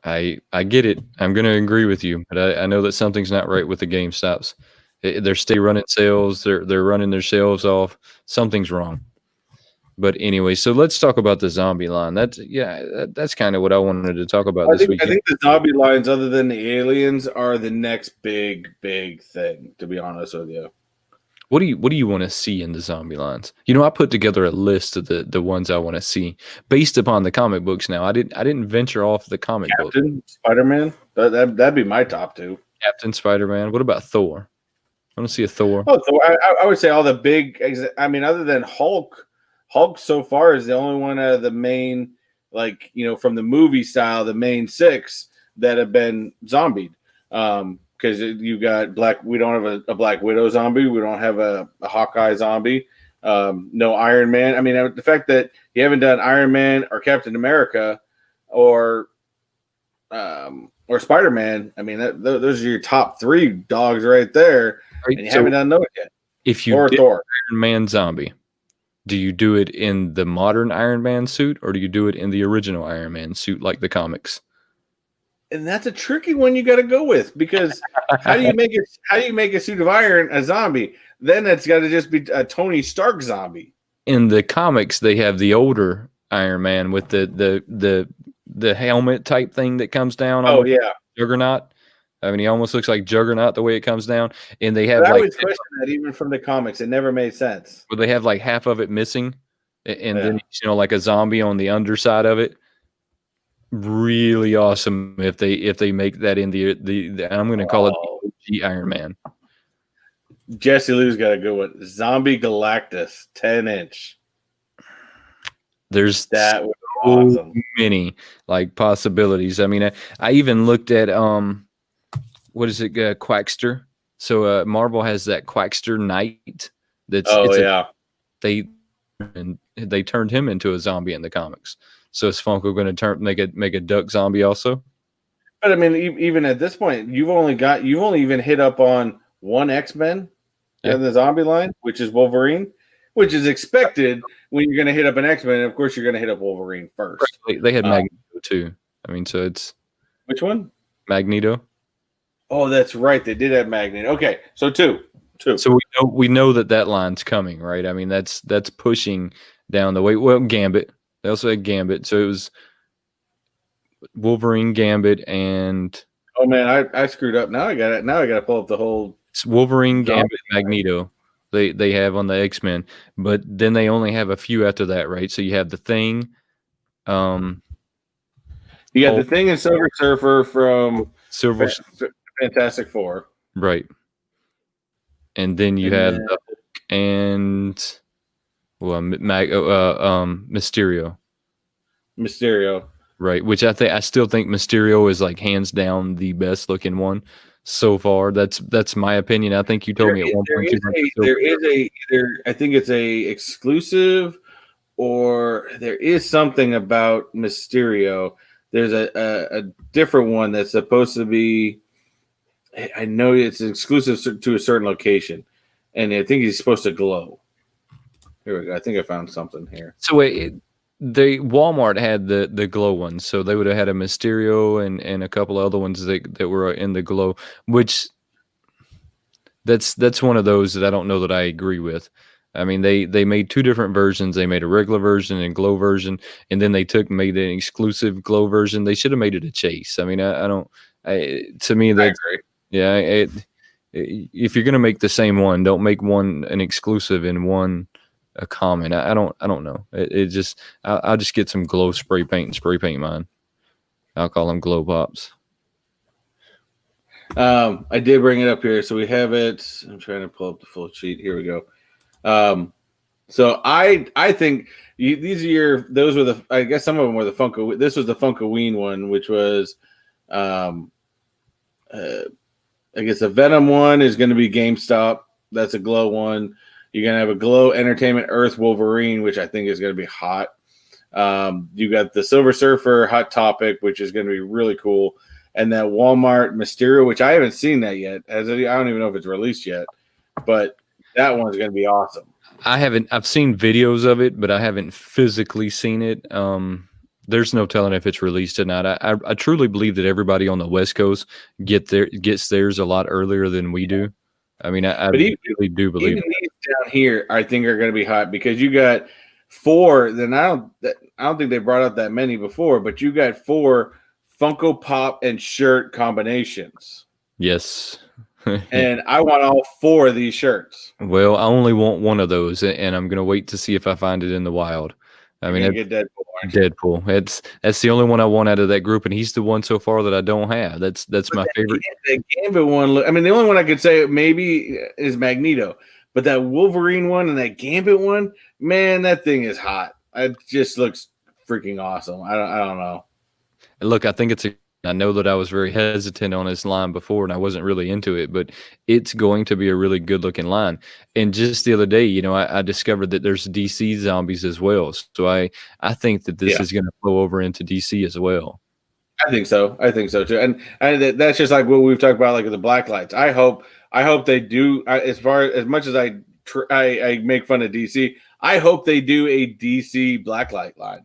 I get it. I'm going to agree with you, but I know that something's not right with the GameStops. They're still running sales. They're running their shelves off. Something's wrong. But anyway, so let's talk about the zombie line. That's kind of what I wanted to talk about this weekend. I think the zombie lines, other than the aliens, are the next big thing. To be honest with you, what do you want to see in the zombie lines? I put together a list of the ones I want to see based upon the comic books. Now I didn't venture off the comic book. Captain Spider-Man, that'd be my top 2. Captain Spider-Man. What about Thor? I want to see a Thor. Oh, so I would say all the big. Other than Hulk so far is the only one out of the main, from the movie style, the main 6 that have been zombied. Because you got we don't have a Black Widow zombie. We don't have a Hawkeye zombie. No Iron Man. The fact that you haven't done Iron Man or Captain America or Spider-Man. Those are your top 3 dogs right there. And you haven't done those yet. If you did Thor. Iron Man zombie, do you do it in the modern Iron Man suit or do you do it in the original Iron Man suit like the comics? And that's a tricky one you got to go with because how do you make a suit of iron a zombie? Then it's got to just be a Tony Stark zombie. In the comics, they have the older Iron Man with the helmet type thing that comes down. Oh yeah, Juggernaut. He almost looks like Juggernaut the way it comes down. And they have I always question that even from the comics. It never made sense. But they have half of it missing, and then like a zombie on the underside of it. Really awesome if they make that in the I'm going to call it the OG Iron Man. Jesse Lou's got a good one. Zombie Galactus, 10-inch. There's that so awesome. Many possibilities. I even looked at what is it, Quackster? So Marvel has that Quackster Knight. They turned him into a zombie in the comics. So is Funko going to make a duck zombie also? But even at this point, you've only even hit up on one X-Men in the zombie line, which is Wolverine, which is expected when you're going to hit up an X-Men. And of course, you're going to hit up Wolverine first. They had Magneto too. So it's which one? Magneto. Oh, that's right. They did have Magneto. Okay, so two. So we know that line's coming, right? That's pushing down the way. Well, Gambit. They also had Gambit, so it was Wolverine, Gambit, and oh man, I screwed up. Now I got it. Now I got to pull up the whole. It's Wolverine, Gambit, Magneto. They have on the X-Men, but then they only have a few after that, right? So you have the Thing. You got the Thing and Silver Surfer from Fantastic Four, right? And then you have the Hulk and Mysterio. Right, which I still think Mysterio is hands down the best looking one so far. That's my opinion. I think you told me at one point. I think it's a exclusive or there is something about Mysterio. There's a different one that's supposed to be. I know it's exclusive to a certain location, and I think he's supposed to glow. Here we go. I think I found something here. So Walmart had the glow ones, so they would have had a Mysterio and a couple of other ones that were in the glow, which that's one of those that I don't know that I agree with. I mean, they made two different versions. They made a regular version and glow version, and then they made an exclusive glow version. They should have made it a chase. I mean, I don't. To me, that's yeah. If you're gonna make the same one, don't make one an exclusive and one a common. I don't know. It just I'll just get some glow spray paint and spray paint mine. I'll call them glow pops. I did bring it up here, so we have it. I'm trying to pull up the full sheet. Here we go. So I think those were I guess some of them were the Funko. This was the Funkoween one, which was, I guess the Venom one is going to be GameStop. That's a glow one. You're going to have a glow Entertainment Earth Wolverine, which I think is going to be hot. You got the Silver Surfer Hot Topic, which is going to be really cool. And that Walmart Mysterio, which I haven't seen that yet. I don't even know if it's released yet, but that one's going to be awesome. I've seen videos of it, but I haven't physically seen it. There's no telling if it's released or not. I truly believe that everybody on the West Coast gets theirs a lot earlier than we do. I mean, I really do believe even these down here, I think are going to be hot because you got 4. Then I don't think they brought out that many before, but you got 4 Funko Pop and shirt combinations. Yes. And I want all 4 of these shirts. Well, I only want one of those, and I'm going to wait to see if I find it in the wild. I mean, get Deadpool. Deadpool. That's the only one I want out of that group, and he's the one so far that I don't have. That's my favorite. The Gambit one. I mean, the only one I could say maybe is Magneto, but that Wolverine one and that Gambit one, man, that thing is hot. It just looks freaking awesome. I don't know. Look, I think I know that I was very hesitant on this line before, and I wasn't really into it, but it's going to be a really good-looking line. And just the other day, I discovered that there's DC zombies as well. So I think that this is going to flow over into DC as well. I think so too. And that's just like what we've talked about, like the black lights. I hope they do. As much as I make fun of DC, I hope they do a DC blacklight line.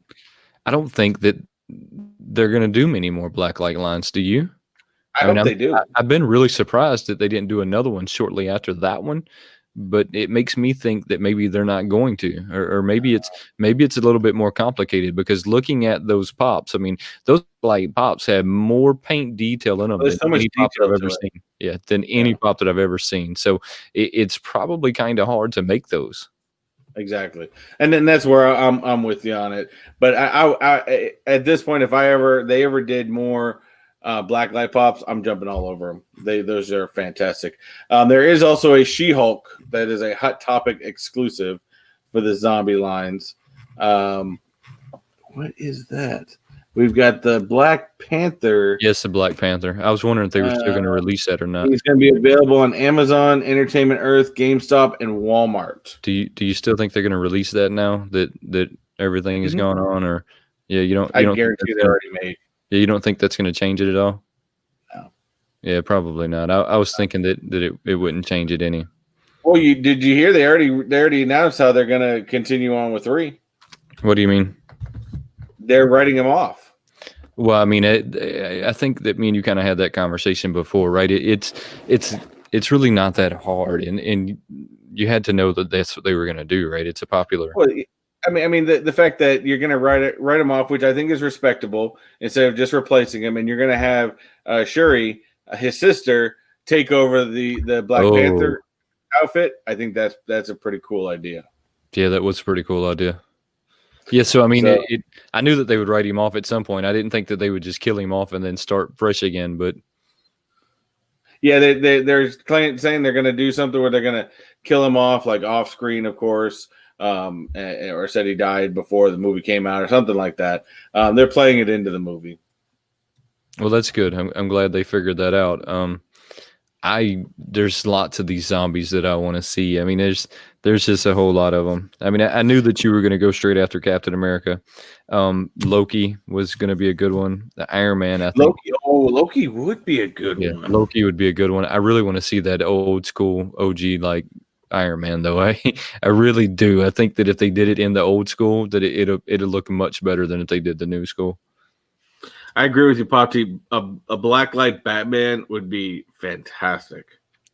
I don't think that they're going to do many more blacklight lines. Do you? I hope they do. I've been really surprised that they didn't do another one shortly after that one, but it makes me think that maybe they're not going to, or maybe it's a little bit more complicated because looking at those pops, I mean, those light pops have more paint detail in them than any pop that I've ever seen. Yeah, than any pop that I've ever seen. So it's probably kind of hard to make those. Exactly, and then that's where I'm with you on it. But I at this point, if they ever did more black light pops, I'm jumping all over them. Those are fantastic. There is also a She-Hulk that is a Hot Topic exclusive for the zombie lines. What is that? We've got the Black Panther. Yes, the Black Panther. I was wondering if they were still going to release that or not. It's going to be available on Amazon, Entertainment Earth, GameStop, and Walmart. Do you still think they're going to release that now that everything is going on? Or you don't? I guarantee they're already made. Yeah, you don't think that's going to change it at all? No. Yeah, probably not. I was thinking that it wouldn't change it any. Well, did you hear they already announced how they're going to continue on with 3? What do you mean? They're writing them off. Well, I mean, I think that me and you kind of had that conversation before, right? It's really not that hard, and you had to know that that's what they were going to do, right? It's a popular. Well, I mean, the fact that you're going to write them off, which I think is respectable, instead of just replacing him, and you're going to have Shuri, his sister, take over the Black Panther outfit. I think that's a pretty cool idea. Yeah, that was a pretty cool idea. Yeah, so I mean, I knew that they would write him off at some point. I didn't think that they would just kill him off and then start fresh again. But yeah, they're saying they're going to do something where they're going to kill him off, like off screen, of course, or said he died before the movie came out or something like that. They're playing it into the movie. Well, that's good. I'm glad they figured that out. There's lots of these zombies that I want to see. I mean, there's just a whole lot of them. I mean, I knew that you were going to go straight after Captain America. Loki was going to be a good one. The Iron Man, I think. Loki would be a good one. Loki would be a good one. I really want to see that old school OG like Iron Man, though. I really do. I think that if they did it in the old school, that it'll look much better than if they did the new school. I agree with you, Pop T. A blacklight Batman would be fantastic.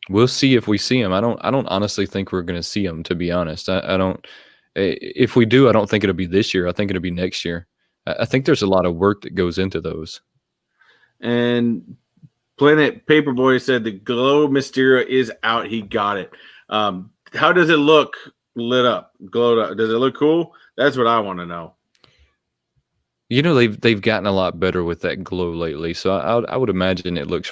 We'll see if we see him. I don't honestly think we're going to see him, to be honest. I don't. If we do, I don't think it'll be this year. I think it'll be next year. I think there's a lot of work that goes into those. And Planet Paperboy said the glow Mysterio is out. He got it. How does it look lit up, glowed up? Does it look cool? That's what I want to know. You know, they've gotten a lot better with that glow lately, so I would imagine it looks.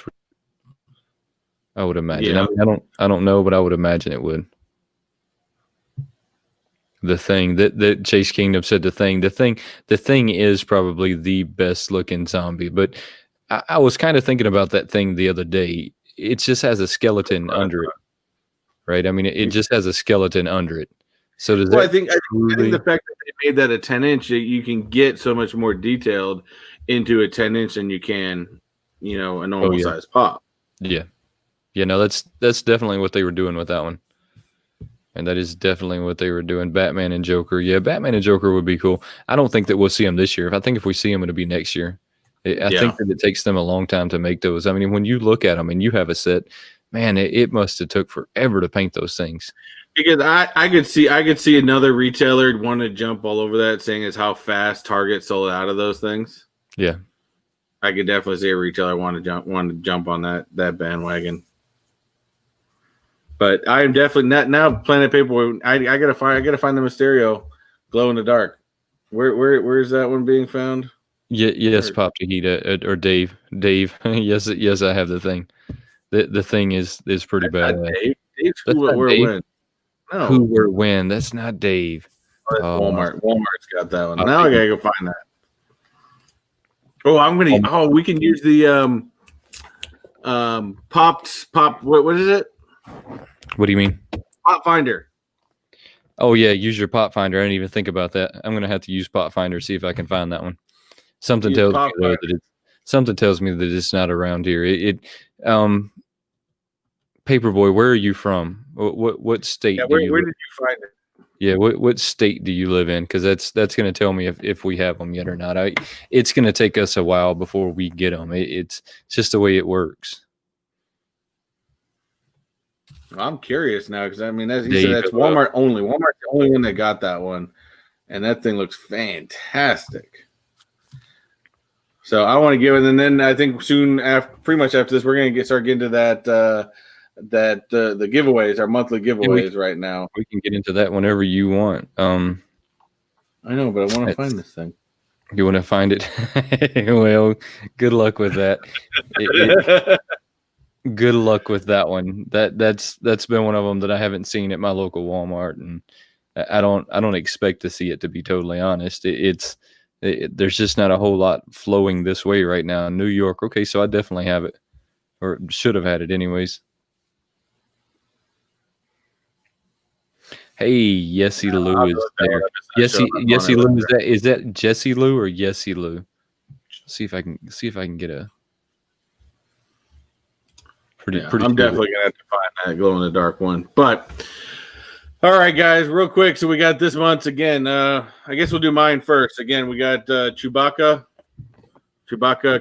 I would imagine. Yeah. I mean, I don't know, but I would imagine it would. The Thing that Chase Kingdom said. The Thing is probably the best looking zombie. But I was kind of thinking about that Thing the other day. It just has a skeleton under it, right? I mean, it just has a skeleton under it. So does that? I think the fact that they made that a 10-inch, you can get so much more detailed into a 10-inch than you can, a normal size pop. Yeah. Yeah, no, that's definitely what they were doing with that one. And that is definitely what they were doing. Batman and Joker. Yeah, Batman and Joker would be cool. I don't think that we'll see them this year. I think if we see them, it'll be next year. I think that it takes them a long time to make those. I mean, when you look at them and you have a set, man, it must have took forever to paint those things. Because I could see another retailer want to jump all over that, saying is how fast Target sold out of those things. Yeah, I could definitely see a retailer want to jump on that bandwagon. But I am definitely not now. Planet Paperboy. I gotta find the Mysterio glow in the dark. Where is that one being found? Yeah, yes, Pop Tahita or Dave. yes, I have the Thing. The Thing is pretty bad. Dave's who, where, Dave. When. No. Who, where, when? That's not Dave. Walmart. Walmart's got that one. Now I gotta go find that. Oh, we can use the pop. What is it? What do you mean? Pop Finder. Oh yeah, use your Pop Finder. I didn't even think about that. I'm gonna have to use Pop Finder, see if I can find that one. Something tells me that it's not around here. Paperboy, where are you from? What state? Yeah, where did you find it? Yeah, what state do you live in? Because that's going to tell me if we have them yet or not. It's going to take us a while before we get them. It's just the way it works. Well, I'm curious now because I mean, as you said, that's Walmart only. Walmart's the only one that got that one, and that thing looks fantastic. So I want to give it, and then I think soon pretty much after this, we're going to start getting to that. The giveaways, our monthly giveaways right now. We can get into that whenever you want. I know, but I want to find this thing. You want to find it? Well, good luck with that. Good luck with that one. That's been one of them that I haven't seen at my local Walmart, and I don't expect to see it, to be totally honest. There's just not a whole lot flowing this way right now in New York. Okay, so I definitely have it, or should have had it anyways. Hey, Yessie Lou is there. Yessie Lou, is that Jessie Lou or Yessie Lou? See if I can get a pretty. I'm definitely gonna have to find that glow in the dark one. But all right, guys, real quick. So we got this month's again. I guess we'll do mine first. Again, we got Chewbacca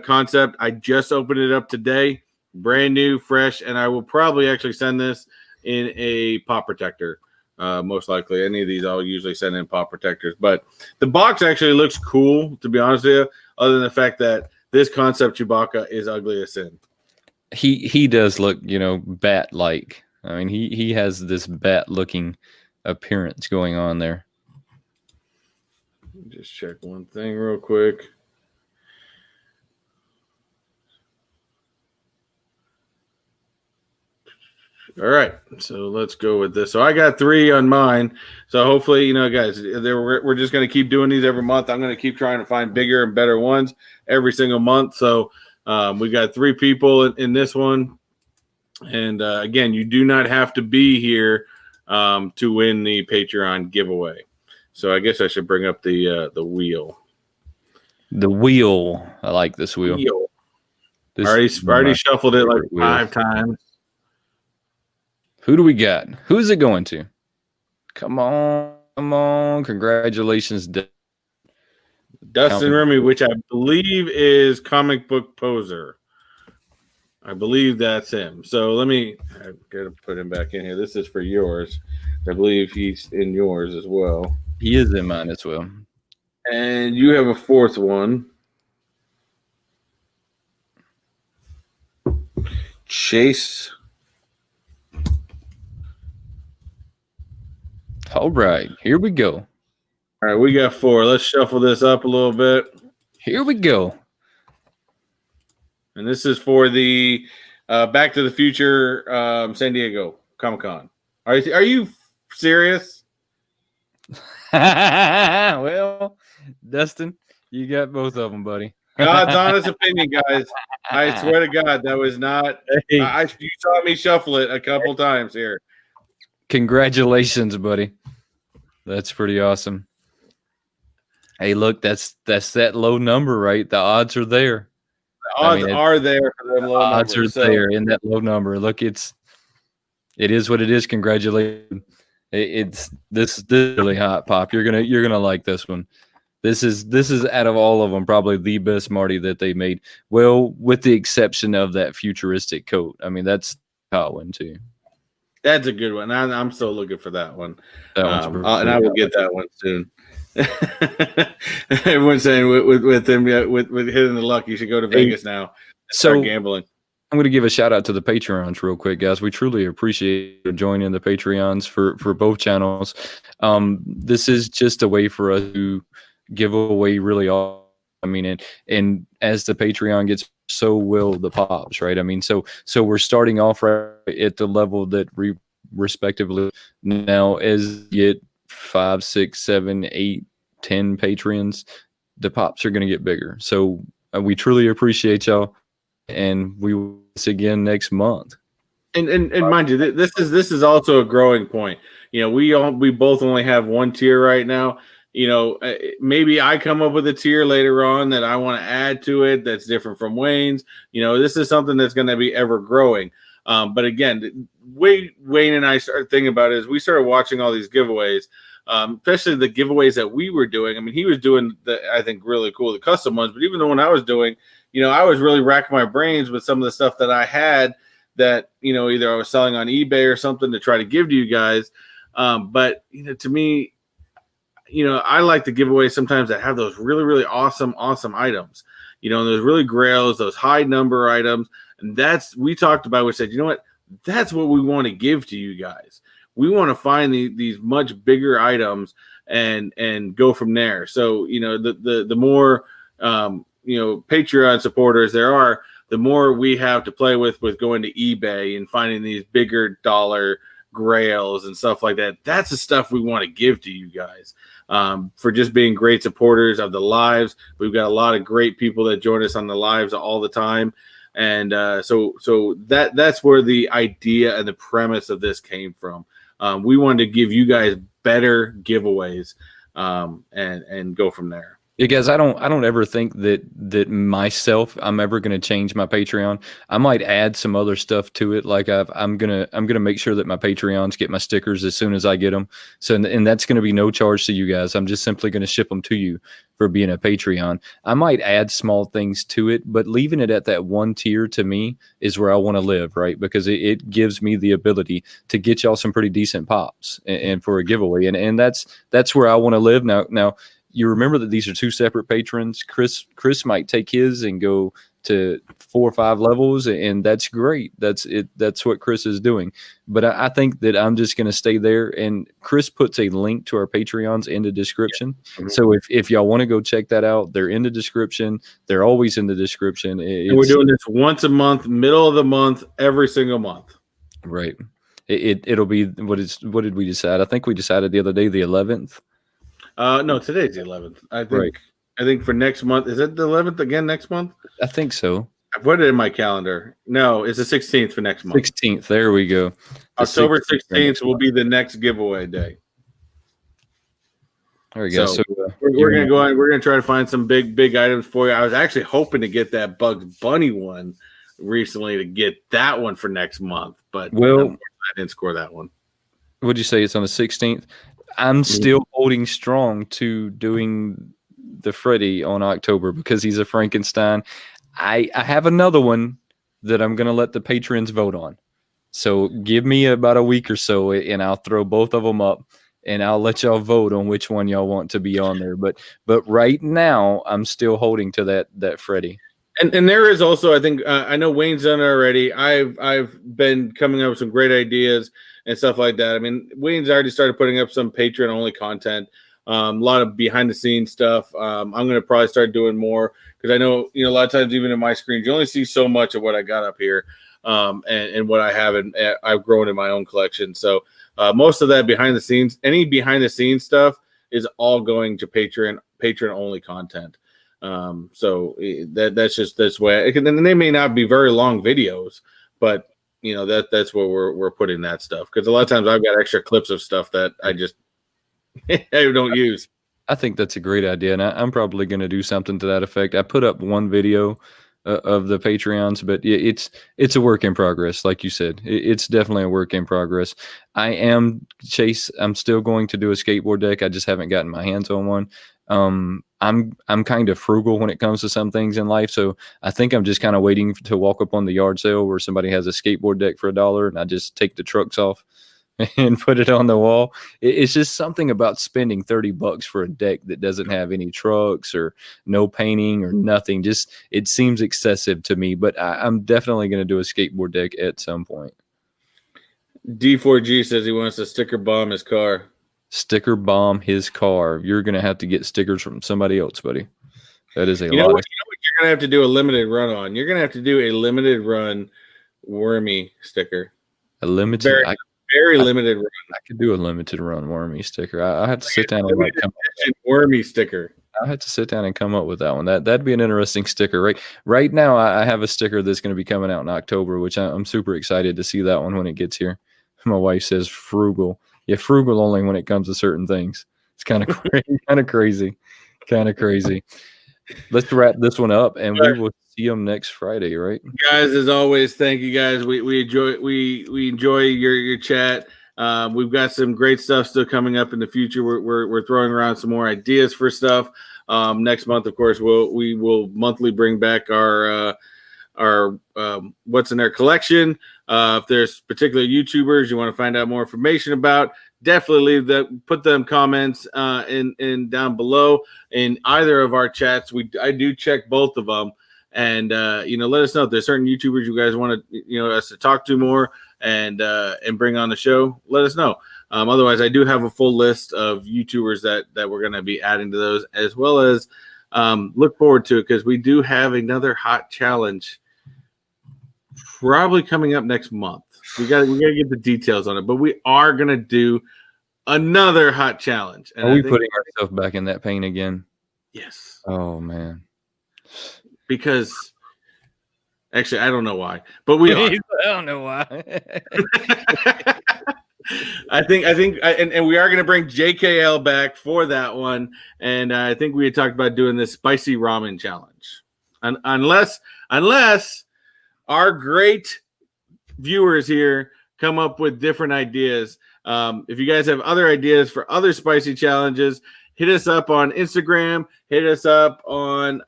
concept. I just opened it up today, brand new, fresh, and I will probably actually send this in a pop protector. Most likely, any of these I'll usually send in pop protectors. But the box actually looks cool, to be honest with you. Other than the fact that this concept Chewbacca is ugly as sin. He does look, bat-like. I mean, he has this bat-looking appearance going on there. Just check one thing real quick. All right, so let's go with this. So I got 3 on mine. So hopefully, guys, we're just going to keep doing these every month. I'm going to keep trying to find bigger and better ones every single month. So we got 3 people in this one. And again, you do not have to be here to win the Patreon giveaway. So I guess I should bring up the wheel. The wheel. I like this wheel. This already shuffled it like wheel. 5 times. Who do we got? Who's it going to? Come on. Congratulations, Dustin Remy, which I believe is Comic Book Poser. I believe that's him. So I gotta put him back in here. This is for yours. I believe he's in yours as well. He is in mine as well. And you have a 4th one. Chase. All right, here we go. All right, we got 4. Let's shuffle this up a little bit. Here we go. And this is for the Back to the Future San Diego Comic-Con. Are you serious? Well, Dustin, you got both of them, buddy. God's honest opinion, guys. I swear to God, that was not. Hey. You saw me shuffle it a couple times here. Congratulations, buddy. That's pretty awesome. Hey, look, that's that low number, right? The odds are there. The odds are there for them low odds numbers. Are there in that low number. Look, it is what it is. Congratulations. This is really hot, Pop. You're gonna like this one. This is out of all of them probably the best Marty that they made. Well, with the exception of that futuristic coat. I mean, that's a hot one too. That's a good one. I'm still looking for that one. That one's and I will get that one soon. Everyone's saying with him with hitting the luck, you should go to Vegas now. Start gambling. I'm going to give a shout out to the Patreons real quick, guys. We truly appreciate you joining the Patreons for both channels. This is just a way for us to give away really all. I mean, and as the Patreon gets, so will the pops, right? I mean, so we're starting off right at the level that we respectively now as you get 5, 6, 7, 8, 10 Patreons, the pops are going to get bigger. So we truly appreciate y'all, and we will see again next month. And mind you, this is also a growing point. You know, we both only have one tier right now. You know, maybe I come up with a tier later on that I want to add to it that's different from Wayne's. You know, this is something that's going to be ever growing. But again, Wayne and I started thinking about it as we started watching all these giveaways, especially the giveaways that we were doing. I mean, he was doing I think really cool, the custom ones, but even the one I was doing, you know, I was really racking my brains with some of the stuff that I had that, you know, either I was selling on eBay or something to try to give to you guys. But, you know, to me, you know, I like to give away sometimes that have those really, really awesome items, you know, those really grails, those high number items. And we talked about, we said, you know what, that's what we want to give to you guys. We want to find these much bigger items and go from there. So, you know, the more, you know, Patreon supporters there are, the more we have to play with going to eBay and finding these bigger dollar grails and stuff like that. That's the stuff we want to give to you guys. For just being great supporters of the lives. We've got a lot of great people that join us on the lives all the time. And so that's where the idea and the premise of this came from. We wanted to give you guys better giveaways and go from there. Yeah, guys, I don't ever think that myself I'm ever going to change my Patreon. I might add some other stuff to it. Like I'm gonna make sure that my Patreons get my stickers as soon as I get them. So and that's going to be no charge to you guys. I'm just simply going to ship them to you for being a Patreon. I might add small things to it, but leaving it at that one tier to me is where I want to live, right? Because it gives me the ability to get y'all some pretty decent pops and for a giveaway, and that's where I want to live now. You remember that these are two separate patrons. Chris might take his and go to 4 or 5 levels, and that's great. That's it. That's what Chris is doing. But I think that I'm just going to stay there. And Chris puts a link to our Patreons in the description. Yeah. So if y'all want to go check that out, they're in the description. They're always in the description. And we're doing this once a month, middle of the month, every single month. Right. It'll be what did we decide? I think we decided the other day, the 11th. No, today's the 11th. I think for next month. Is it the 11th again next month? I think so. I put it in my calendar. No, it's the 16th for next month. 16th. There we go. October 16th will be the next giveaway day. There we go. So we're gonna go on. We're gonna try to find some big items for you. I was actually hoping to get that Bugs Bunny one recently to get that one for next month, but I didn't score that one. Would you say it's on the 16th? I'm still holding strong to doing the Freddy on October because he's a Frankenstein. I have another one that I'm going to let the patrons vote on. So give me about a week or so, and I'll throw both of them up, and I'll let y'all vote on which one y'all want to be on there. But right now, I'm still holding to that Freddy. And there is also, I think, I know Wayne's done it already. I've been coming up with some great ideas and stuff like that. I mean, Wayne's already started putting up some Patreon-only content, a lot of behind-the-scenes stuff. I'm going to probably start doing more because I know, a lot of times even in my screens, you only see so much of what I got up here and what I have, and I've grown in my own collection. So most of that behind-the-scenes, any behind-the-scenes stuff is all going to Patreon-only content. So that's just this way. And they may not be very long videos, but that's where we're putting that stuff. Because a lot of times I've got extra clips of stuff that I just I don't use. I think that's a great idea, and I'm probably going to do something to that effect. I put up one video of the Patreons, but it's a work in progress. Like you said, it's definitely a work in progress. I'm still going to do a skateboard deck. I just haven't gotten my hands on one. I'm kind of frugal when it comes to some things in life, so I think I'm just kind of waiting to walk up on the yard sale where somebody has a skateboard deck for $1, and I just take the trucks off and put it on the wall. It's just something about spending $30 for a deck that doesn't have any trucks or no painting or nothing. Just it seems excessive to me, but I'm definitely going to do a skateboard deck at some point. D4G says he wants to sticker bomb his car. Sticker bomb his car. You're going to have to get stickers from somebody else, buddy. That is a lot. You know what you're going to have to do a limited run on? You're going to have to do a limited run Wormy sticker. A limited very limited run. I could do a limited run Wormy sticker. I have to sit down and come up Wormy sticker. I had to sit down and come up with that one. That'd be an interesting sticker. Right now, I have a sticker that's going to be coming out in October, which I'm super excited to see that one when it gets here. My wife says frugal. Yeah, frugal only when it comes to certain things. It's kind of crazy. Let's wrap this one up, and we will see them next Friday, right? Guys, as always, thank you guys. We enjoy your chat. We've got some great stuff still coming up in the future. We're throwing around some more ideas for stuff. Next month, of course, we will monthly bring back our what's in their collection. If there's particular YouTubers you want to find out more information about, definitely put them comments in down below in either of our chats. I do check both of them, and let us know if there's certain YouTubers you guys want to us to talk to more and bring on the show. Let us know. Otherwise, I do have a full list of YouTubers that we're going to be adding to those, as well as look forward to it because we do have another hot challenge probably coming up next month. We got to get the details on it, but we are going to do another hot challenge. And are we putting ourselves back in that pain again? Yes. Oh man. Because actually, I don't know why, but we are. I don't know why. I think, and we are going to bring JKL back for that one. And I think we had talked about doing this spicy ramen challenge, unless our great viewers here come up with different ideas. If you guys have other ideas for other spicy challenges, hit us up on Instagram, hit us up on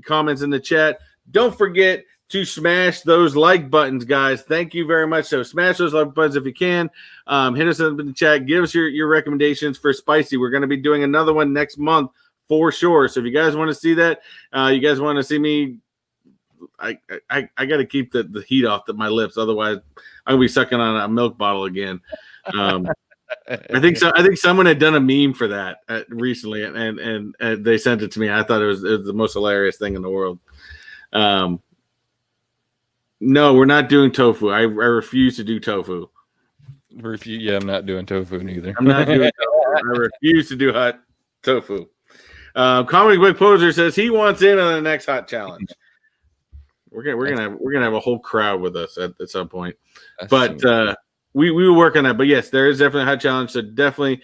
comments in the chat. Don't forget to smash those like buttons, guys. Thank you very much. So smash those like buttons if you can. Hit us up in the chat. Give us your recommendations for spicy. We're going to be doing another one next month for sure. So if you guys want to see that, you guys want to see me, I got to keep the heat off my lips. Otherwise, I'm going to be sucking on a milk bottle again. I think so. I think someone had done a meme for that recently, and they sent it to me. I thought it was the most hilarious thing in the world. No, we're not doing tofu. I refuse to do tofu. Yeah, I'm not doing tofu neither. I'm not doing tofu. I refuse to do hot tofu. Comedy Quick Poser says he wants in on the next hot challenge. We're gonna have a whole crowd with us at some point. That's But we will work on that. But yes, there is definitely a hot challenge. So definitely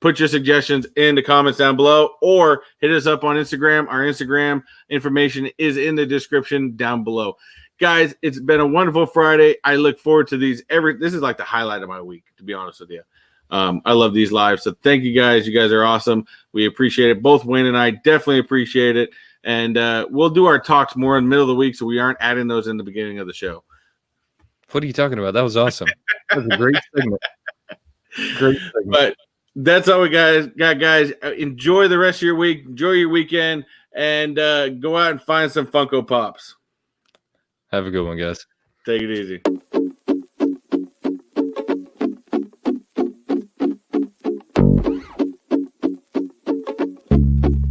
put your suggestions in the comments down below, or hit us up on Instagram. Our Instagram information is in the description down below. Guys, it's been a wonderful Friday. I look forward to these. This is like the highlight of my week, to be honest with you. I love these lives. So thank you guys. You guys are awesome. We appreciate it. Both Wayne and I definitely appreciate it. And we'll do our talks more in the middle of the week, so we aren't adding those in the beginning of the show. What are you talking about? That was awesome. That was a great segment. Great segment. But that's all we got, guys. Enjoy the rest of your week. Enjoy your weekend. And go out and find some Funko Pops. Have a good one, guys. Take it easy.